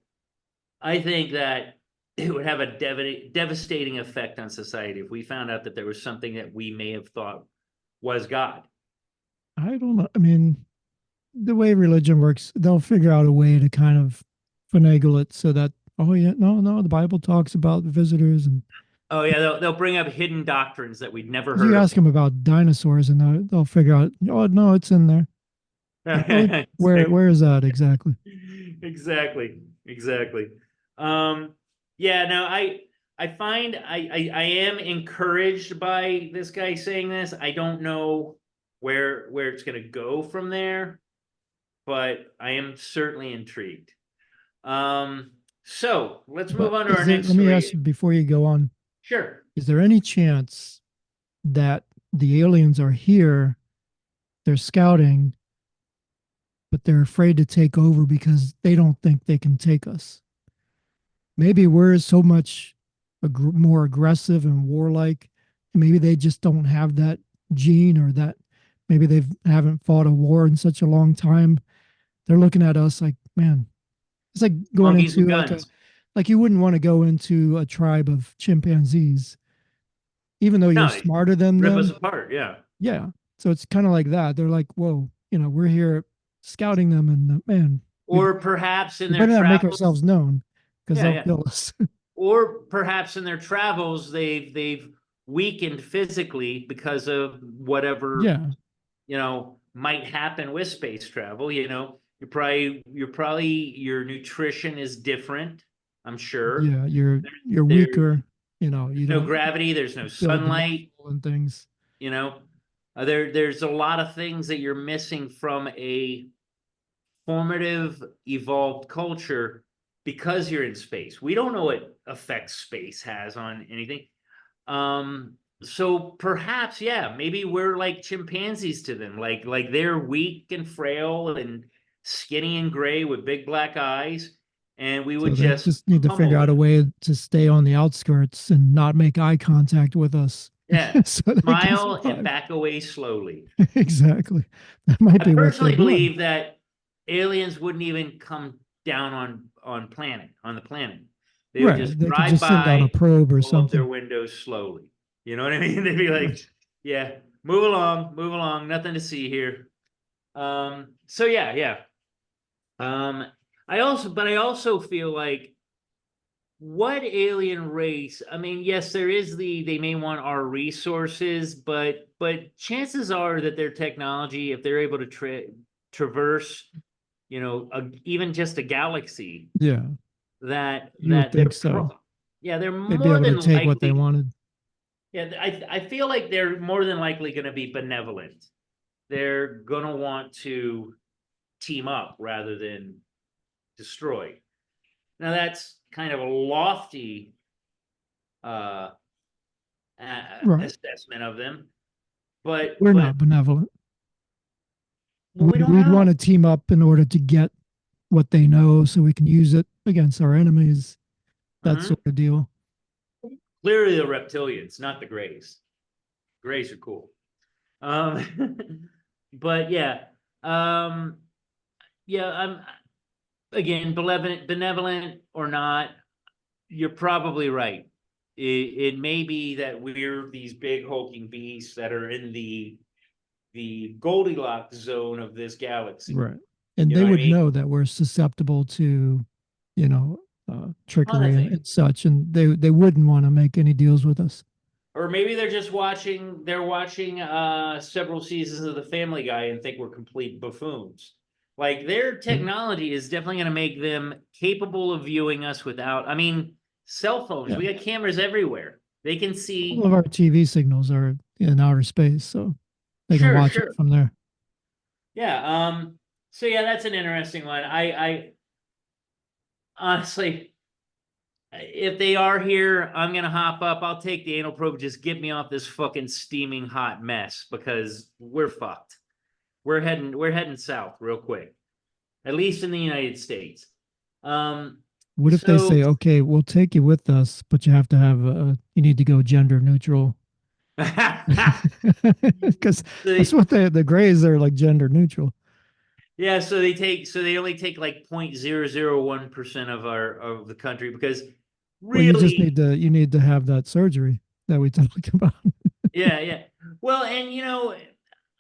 I think that it would have a devastating effect on society if we found out that there was something that we may have thought was God. I don't know. I mean, the way religion works, they'll figure out a way to kind of finagle it so that, oh yeah, no, the Bible talks about visitors, and Oh yeah, they'll bring up hidden doctrines that we'd never you heard ask them about dinosaurs, and they'll figure out, oh no, it's in there. Like, oh, where is that exactly? Exactly. Yeah, no, I find I am encouraged by this guy saying this. I don't know where it's gonna go from there, but I am certainly intrigued. So let's move on to our next Let me story. ask you before you go on. Sure. Is there any chance that the aliens are here, they're scouting, but they're afraid to take over because they don't think they can take us? Maybe we're so much more aggressive and warlike. Maybe they just don't have that gene, or that maybe they haven't fought a war in such a long time. They're looking at us like, man, it's like going Monkeys into with guns. like you wouldn't want to go into a tribe of chimpanzees, even though you're No, smarter than rip them. us apart. Yeah. Yeah. So it's kind of like that. They're like, whoa, we're here scouting them, and man, Or perhaps in we their better not make travels. ourselves known because Yeah, they'll kill us. Or perhaps in their travels they've weakened physically because of whatever Yeah. might happen with space travel. Your nutrition is different, I'm sure. Yeah. You're There- weaker. You There's no don't gravity, there's no build sunlight, muscle and things. there's a lot of things that you're missing from a formative evolved culture because you're in space. We don't know what effects space has on anything. So perhaps, yeah, maybe we're like chimpanzees to them. Like they're weak and frail and skinny and gray with big black eyes, and we would So they just need to figure out a way to stay on the outskirts and not make eye contact with us. Yeah, So they can smile and survive. back away slowly. Exactly. That might I be what they're personally doing. believe that aliens wouldn't even come down on the planet. They would Right. just They could drive just send down by, a probe or roll up their something. windows slowly. You know what I mean? They'd be like, Right. yeah, move along, nothing to see here. So yeah. I also feel like, what alien race? I mean, yes, there is they may want our resources, but chances are that their technology, if they're able to traverse, even just a galaxy, Yeah. that You would that they're think so. yeah, they're They'd be more able to than take what they likely. wanted. Yeah, I feel like they're more than likely going to be benevolent. They're going to want to team up rather than destroy. Now that's kind of a lofty Right. assessment of them, but We're not benevolent. we don't We'd know. want to team up in order to get what they know so we can use it against our enemies. That Mhm. sort of deal. Clearly the reptilians, not the Greys. Greys are cool. But yeah, I'm again, benevolent or not, you're probably right. It may be that we're these big hulking beasts that are in the Goldilocks zone of this galaxy. Right. And You they know what I would mean? know that we're susceptible to, trickery thing. and such, and they wouldn't want to make any deals with us. Or maybe they're just watching several seasons of The Family Guy and think we're complete buffoons. Like, their technology is definitely going to make them capable of viewing us without, I mean, cell phones. Yeah. We got cameras everywhere. They can see. All of our TV signals are in outer space, so they can watch it from there. Yeah. So yeah, that's an interesting one. I honestly, if they are here, I'm gonna hop up. I'll take the anal probe. Just get me off this fucking steaming hot mess, because we're fucked. We're heading south real quick, at least in the United States. What if they say, okay, we'll take you with us, but you have to have you need to go gender neutral? Because that's what the Greys are, like, gender neutral. Yeah, so they only take like 0.001% of the country, because really, well, you need to have that surgery that we talked about. yeah. Well, and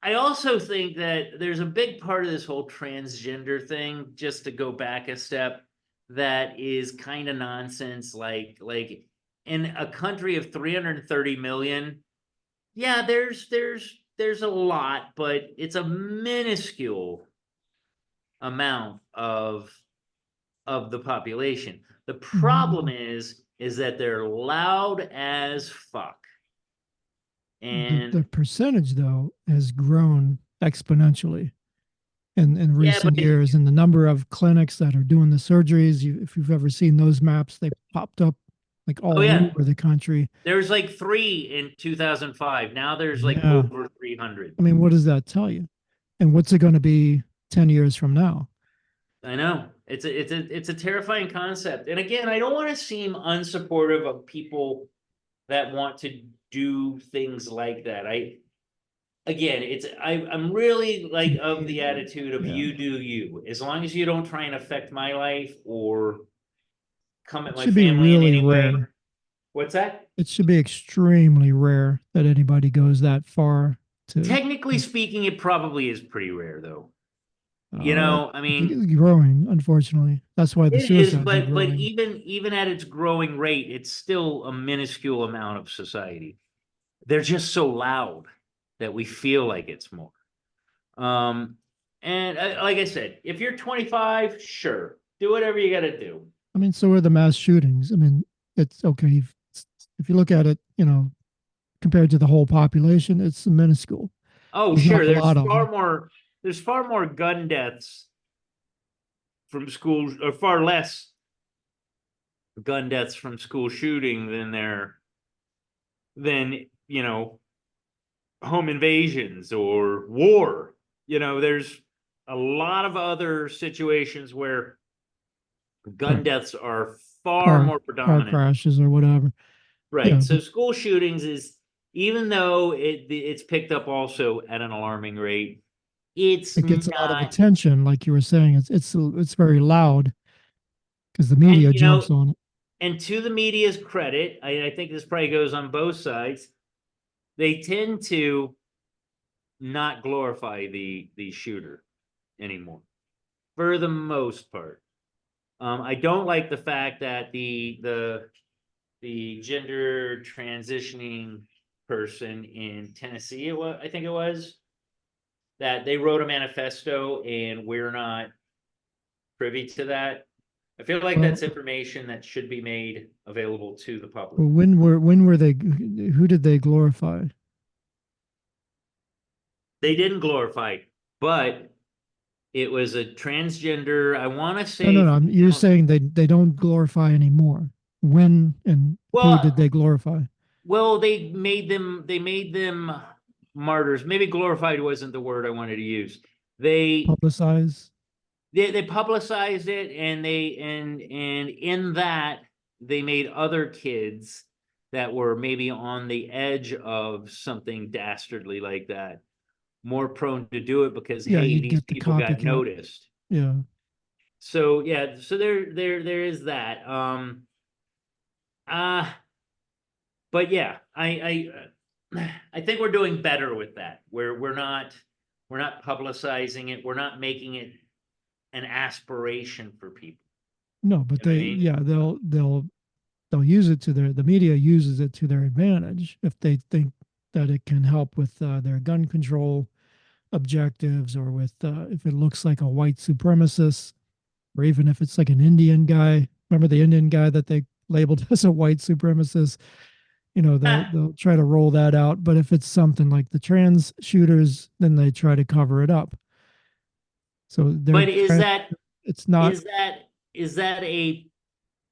I also think that there's a big part of this whole transgender thing, just to go back a step, that is kind of nonsense. Like in a country of 330 million, yeah, there's a lot, but it's a minuscule amount of the population. The problem is that they're loud as fuck. And the percentage, though, has grown exponentially in recent years, and the number of clinics that are doing the surgeries, if you've ever seen those maps, they popped up like all over the country. There was like 3 in 2005. Now there's like over 300. I mean, what does that tell you? And what's it going to be 10 years from now? I know. It's a terrifying concept. And again, I don't want to seem unsupportive of people that want to do things like that. I'm really like of the attitude of you do you. As long as you don't try and affect my life or come at my family in any way. What's that? It should be extremely rare that anybody goes that far to. Technically speaking, it probably is pretty rare, though. I mean, it's growing, unfortunately. That's why the suicides are growing. But even at its growing rate, it's still a minuscule amount of society. They're just so loud that we feel like it's more. And like I said, if you're 25, sure, do whatever you got to do. I mean, so are the mass shootings. I mean, it's okay if you look at it, compared to the whole population, it's minuscule. Oh, sure. There's far more gun deaths from schools, or far less gun deaths from school shooting than home invasions or war. There's a lot of other situations where gun deaths are far more predominant. Car crashes or whatever. Right. Yeah. So school shootings is, even though it's picked up also at an alarming rate, it gets a lot of attention, like you were saying. It's very loud because the media jumps on it. And to the media's credit, I think this probably goes on both sides. They tend to not glorify the shooter anymore, for the most part. I don't like the fact that the gender transitioning person in Tennessee, I think it was, that they wrote a manifesto and we're not privy to that. I feel like that's information that should be made available to the public. When were they? Who did they glorify? They didn't glorify, but it was a transgender. I want to say no. You're saying they don't glorify anymore. When and who did they glorify? Well, they made them martyrs. Maybe glorified wasn't the word I wanted to use. They publicize. They publicized it, and in that they made other kids that were maybe on the edge of something dastardly like that more prone to do it, because these people got noticed. Yeah. So there is that. But yeah, I think we're doing better with that. We're not publicizing it. We're not making it an aspiration for people. No, but You know what I they, mean? yeah, they'll use it to the media uses it to their advantage if they think that it can help with their gun control objectives, or with if it looks like a white supremacist, or even if it's like an Indian guy. Remember the Indian guy that they labeled as a white supremacist? They'll try to roll that out. But if it's something like the trans shooters, then they try to cover it up. So But is that it's not. is that is that a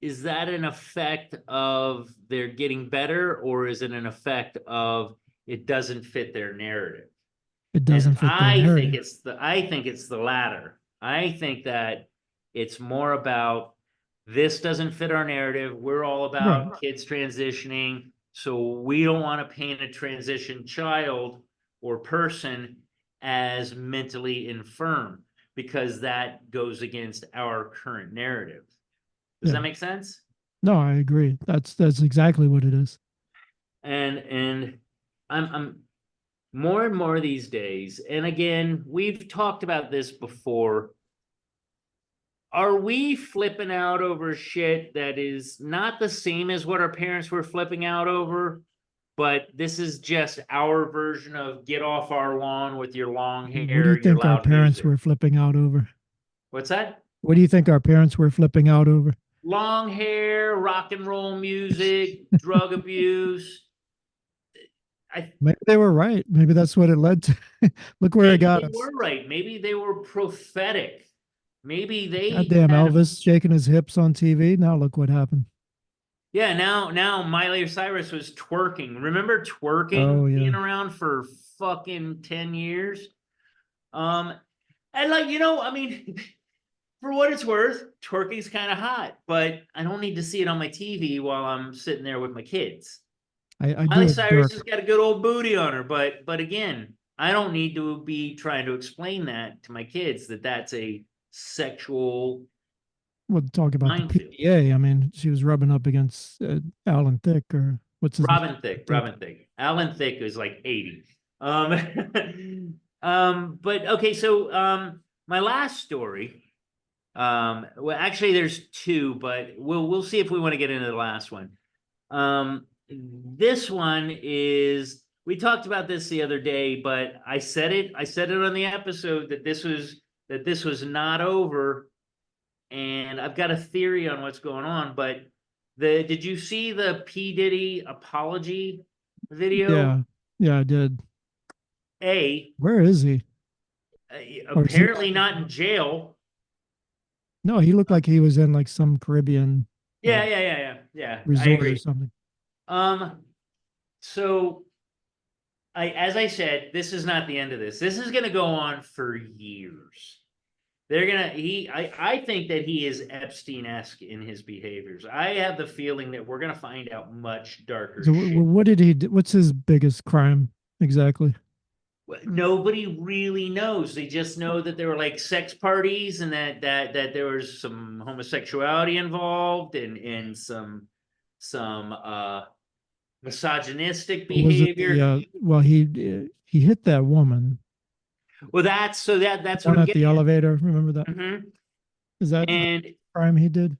is that an effect of they're getting better, or is it an effect of it doesn't fit their narrative? It And doesn't fit their narrative. I think it's the latter. I think that it's more about this doesn't fit our narrative. We're all about Right. kids transitioning, so we don't want to paint a transition child or person as mentally infirm, because that goes against our current narrative. Does Yeah. that make sense? No, I agree. That's exactly what it is. And I'm more and more these days, and again, we've talked about this before. Are we flipping out over shit that is not the same as what our parents were flipping out over, but this is just our version of get off our lawn with your long What do hair you and your think our loud parents music? were flipping out over? What's that? What do you think our parents were flipping out over? Long hair, rock and roll music, drug abuse. Maybe they were right. Maybe that's what it led to. Look where it Maybe got they us. were right. Maybe they were prophetic. Maybe they Goddamn had Elvis shaking his hips on TV. Now look what happened. Yeah, now Miley Cyrus was twerking. Remember twerking Oh, yeah. being around for fucking 10 years? And like, I mean, for what it's worth, twerking's kind of hot, but I don't need to see it on my TV while I'm sitting there with my kids. I Miley do Cyrus observe. has got a good old booty on her, but again, I don't need to be trying to explain that to my kids that that's a sexual We'll talk about the minefield. PDA. I mean, she was rubbing up against Alan Thicke, or what's his name? Robin Thicke. Alan Thicke is like 80. But okay, so my last story. Well, actually, there's two, but we'll see if we want to get into the last one. This one is, we talked about this the other day, but I said it on the episode that this was not over, and I've got a theory on what's going on. But did you see the P. Diddy apology video? Yeah, I did. Where is he? Or is he Apparently not in jail. No, he looked like he was in like some Caribbean Yeah. I resort or agree. something. So as I said, this is not the end of this. This is going to go on for years. I think that he is Epstein-esque in his behaviors. I have the feeling that we're going to find out much darker So shit. what did he do? What's his biggest crime exactly? Nobody really knows. They just know that there were like sex parties, and that there was some homosexuality involved, and some misogynistic Was it behavior. well, he hit that woman. Well, that's what One I'm at the getting at. elevator. Remember that? Mhm. Is that the And crime he did?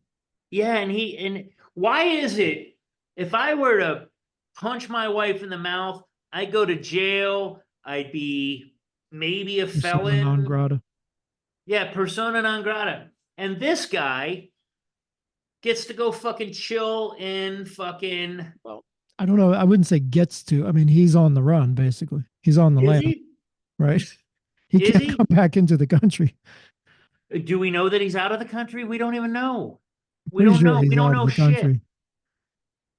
yeah, and why is it if I were to punch my wife in the mouth, I'd go to jail, I'd be maybe a Persona non felon. grata. Yeah, persona non grata. And this guy gets to go fucking chill in fucking. Well, I don't know. I wouldn't say gets to. I mean, he's on the run, basically. He's on the Is lam, he? right? He Is can't he? come back into the country. Do we know that he's out of the country? We don't even know. We Pretty don't sure know. he's We don't out of know the shit. country.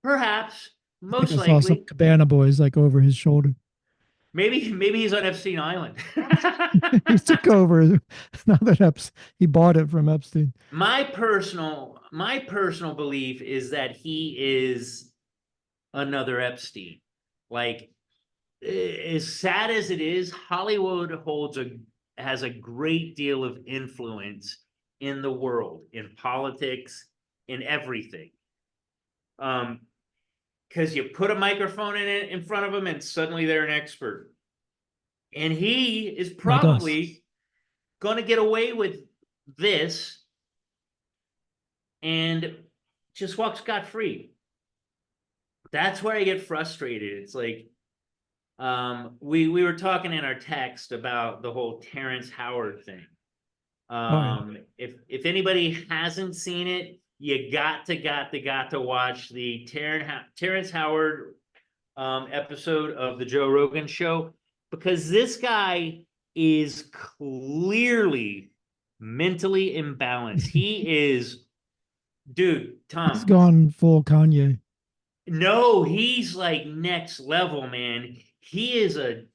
Perhaps, I most think I saw some likely. Cabana Boys like over his shoulder. Maybe he's on Epstein Island. He took over. Now that he bought it from Epstein. My personal belief is that he is another Epstein. Like, as sad as it is, Hollywood has a great deal of influence in the world, in politics, in everything. Because you put a microphone in front of them, and suddenly they're an expert. And he is probably going to get away with this and just walk scot-free. That's where I get frustrated. It's like, we were talking in our text about the whole Terrence Howard thing. If anybody hasn't seen it, you got to watch the Terrence Howard episode of the Joe Rogan show, because this guy is clearly mentally imbalanced. He is, dude, Tom. He's gone full Kanye. No, he's like next level, man. He is a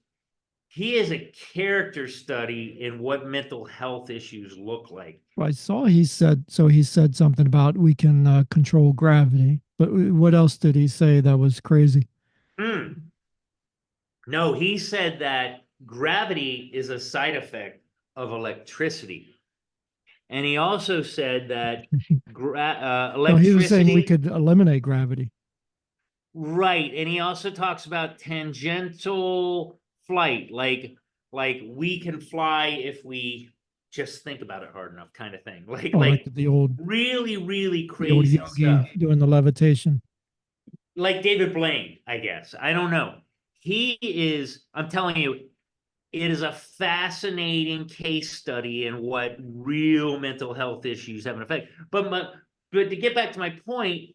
character study in what mental health issues look like. I saw he said something about we can control gravity. But what else did he say that was crazy? No, he said that gravity is a side effect of electricity. And he also said that electricity... No, he was saying we could eliminate gravity. Right. And he also talks about tangential flight, like we can fly if we just think about it hard enough, kind of thing. Like the old really crazy stuff. Doing the levitation. Like David Blaine, I guess. I don't know. He is, I'm telling you, it is a fascinating case study in what real mental health issues have an effect. But to get back to my point,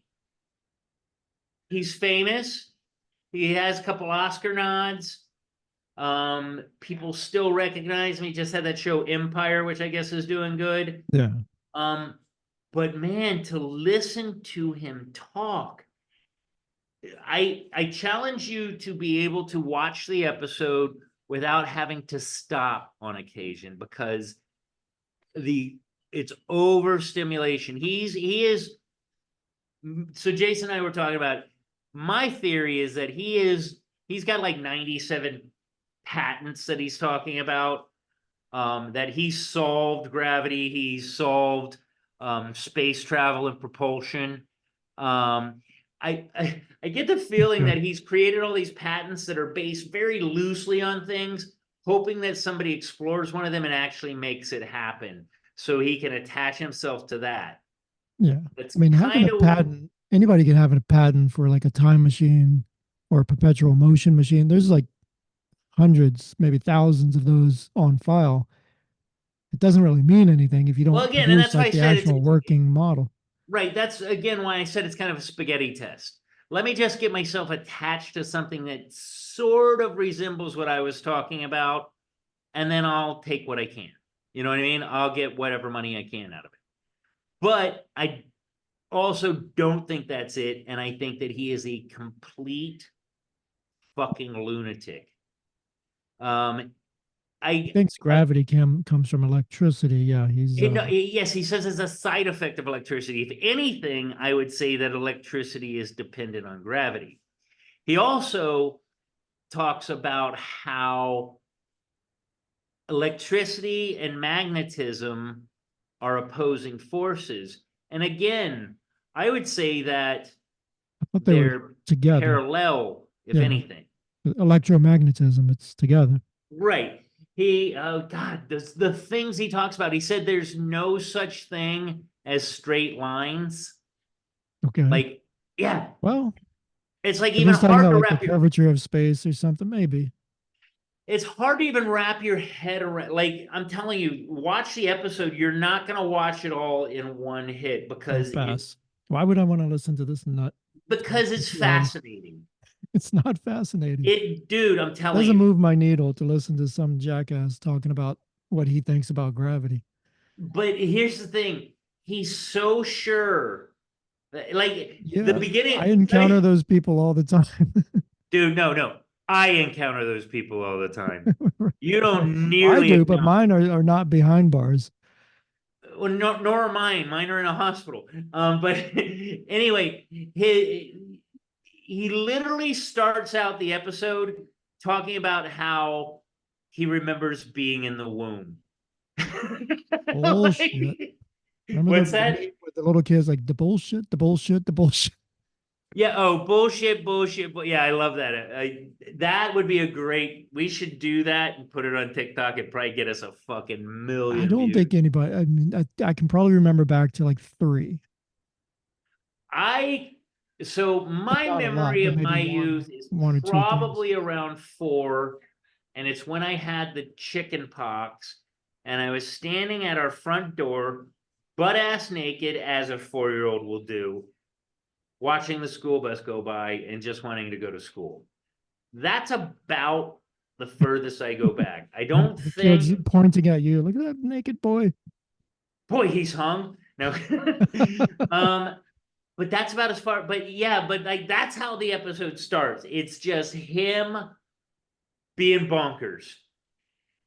he's famous. He has a couple Oscar nods. People still recognize him. He just had that show Empire, which I guess is doing good. Yeah. But man, to listen to him talk, I challenge you to be able to watch the episode without having to stop on occasion, because it's overstimulation. He is. So Jason and I were talking about, my theory is that he's got like 97 patents that he's talking about, that he solved gravity, he solved space travel and propulsion. I get the feeling that he's created all these patents that are based very loosely on things, hoping that somebody explores one of them and actually makes it happen, so he can attach himself to that. Yeah. That's having a patent, anybody can have a patent for like a time machine or a perpetual motion machine. There's like hundreds, maybe thousands of those on file. It doesn't really mean anything if you don't produce like the actual working model. Right. That's again why I said it's kind of a spaghetti test. Let me just get myself attached to something that sort of resembles what I was talking about, and then I'll take what I can. You know what I mean? I'll get whatever money I can out of it. But I also don't think that's it, and I think that he is a complete fucking lunatic. I think gravity comes from electricity. Yeah, yes, he says it's a side effect of electricity. If anything, I would say that electricity is dependent on gravity. He also talks about how electricity and magnetism are opposing forces. And again, I would say that they're together, parallel, if anything. Electromagnetism, it's together. Right. The things he talks about, he said there's no such thing as straight lines. Okay. Like, yeah. Well, it's like even hard to wrap the curvature of space or something, maybe. It's hard to even wrap your head around. Like, I'm telling you, watch the episode. You're not going to watch it all in one hit, because why would I want to listen to this nut? Because it's fascinating. It's not fascinating. Dude, I'm telling you. It doesn't move my needle to listen to some jackass talking about what he thinks about gravity. But here's the thing. He's so sure. The beginning. I encounter those people all the time. Dude, no. I encounter those people all the time. You don't nearly. I do, but mine are not behind bars. Well, nor are mine. Mine are in a hospital. But anyway, he literally starts out the episode talking about how he remembers being in the womb. Bullshit. What's that? With the little kids, like the bullshit. Yeah. Oh, bullshit. Yeah, I love that. That would be we should do that and put it on TikTok and probably get us a fucking million. I don't think anybody, I can probably remember back to like 3. So my Not a lot, memory but of my maybe youth is one or two things. probably around 4, and it's when I had the chicken pox, and I was standing at our front door, butt ass naked, as a 4-year-old will do, watching the school bus go by and just wanting to go to school. That's about the furthest I go back. I don't The kids think. pointing at you. Look at that naked boy. Boy, he's hung. No. But that's about as far. But yeah, but like that's how the episode starts. It's just him being bonkers.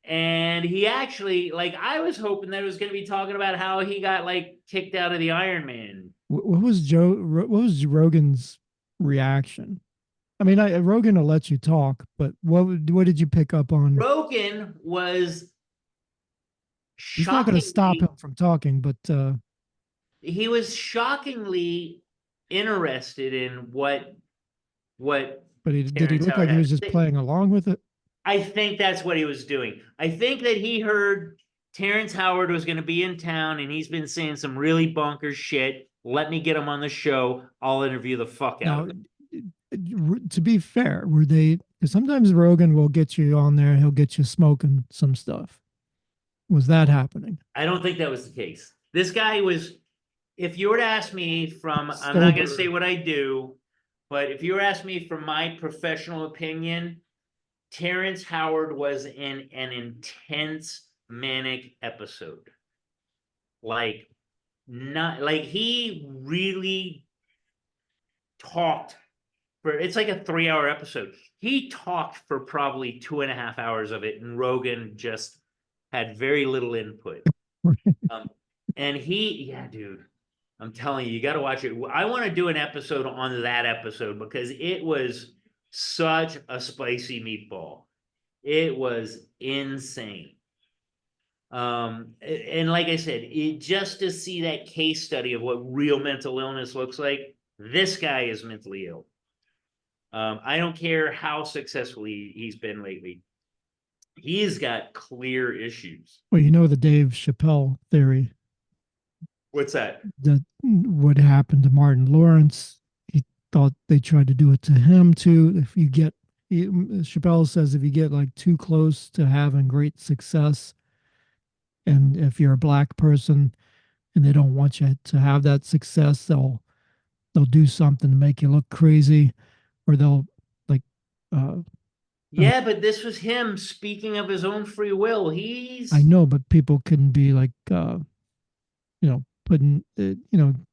And he actually, like, I was hoping that it was going to be talking about how he got like kicked out of the Iron Man. What was Rogan's reaction? I mean, Rogan will let you talk, but what did you pick up on? Rogan was He's not going to stop shockingly, him from talking, but he was shockingly interested in what did he Terrence look Howard like he had was to just say. playing along with it? I think that's what he was doing. I think that he heard Terrence Howard was going to be in town and he's been saying some really bonkers shit. Let me get him on the show. I'll interview the fuck out of him. To be fair, were they? Because sometimes Rogan will get you on there. He'll get you smoking some stuff. Was that happening? I don't think that was the case. This guy was, if you were to ask me I'm not going to say what I do, but if you were to ask me from my professional opinion, Terrence Howard was in an intense manic episode. Like, not like he really talked for, it's like a 3-hour episode. He talked for probably 2.5 hours of it, and Rogan just had very little input. And yeah, dude, I'm telling you, you got to watch it. I want to do an episode on that episode because it was such a spicy meatball. It was insane. And like I said, just to see that case study of what real mental illness looks like, this guy is mentally ill. I don't care how successfully he's been lately. He's got clear issues. Well, you know the Dave Chappelle theory. What's that? That what happened to Martin Lawrence, he thought they tried to do it to him too. If you get, Chappelle says, if you get like too close to having great success, and if you're a black person and they don't want you to have that success, they'll do something to make you look crazy, or they'll like. Yeah, but this was him speaking of his own free will. I know, but people can be like, putting,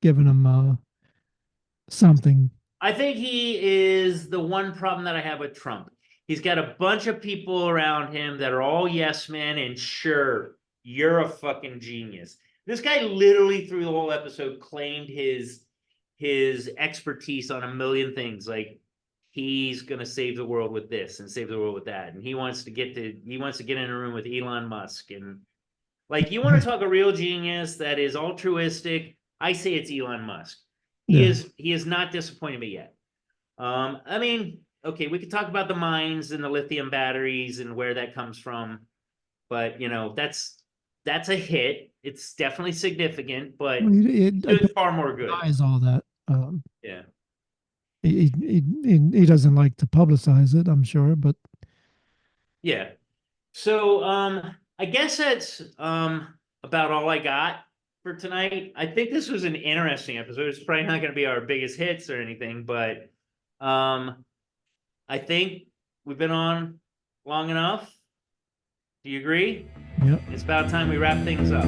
giving him something. I think he is the one problem that I have with Trump. He's got a bunch of people around him that are all yes men, and sure, you're a fucking genius. This guy literally through the whole episode claimed his expertise on a million things. Like, he's gonna save the world with this and save the world with that, and he wants to get in a room with Elon Musk. And like, you want to talk a real genius that is altruistic, I say it's Elon Musk. He is not disappointed me yet. I mean, okay, we could talk about the mines and the lithium batteries and where that comes from, but that's a hit. It's definitely significant, but it's far more good. Denies all that. Yeah. He doesn't like to publicize it, I'm sure, but yeah. So I guess that's about all I got for tonight. I think this was an interesting episode. It's probably not going to be our biggest hits or anything, but I think we've been on long enough. Do you agree? Yep. It's about time we wrap things up.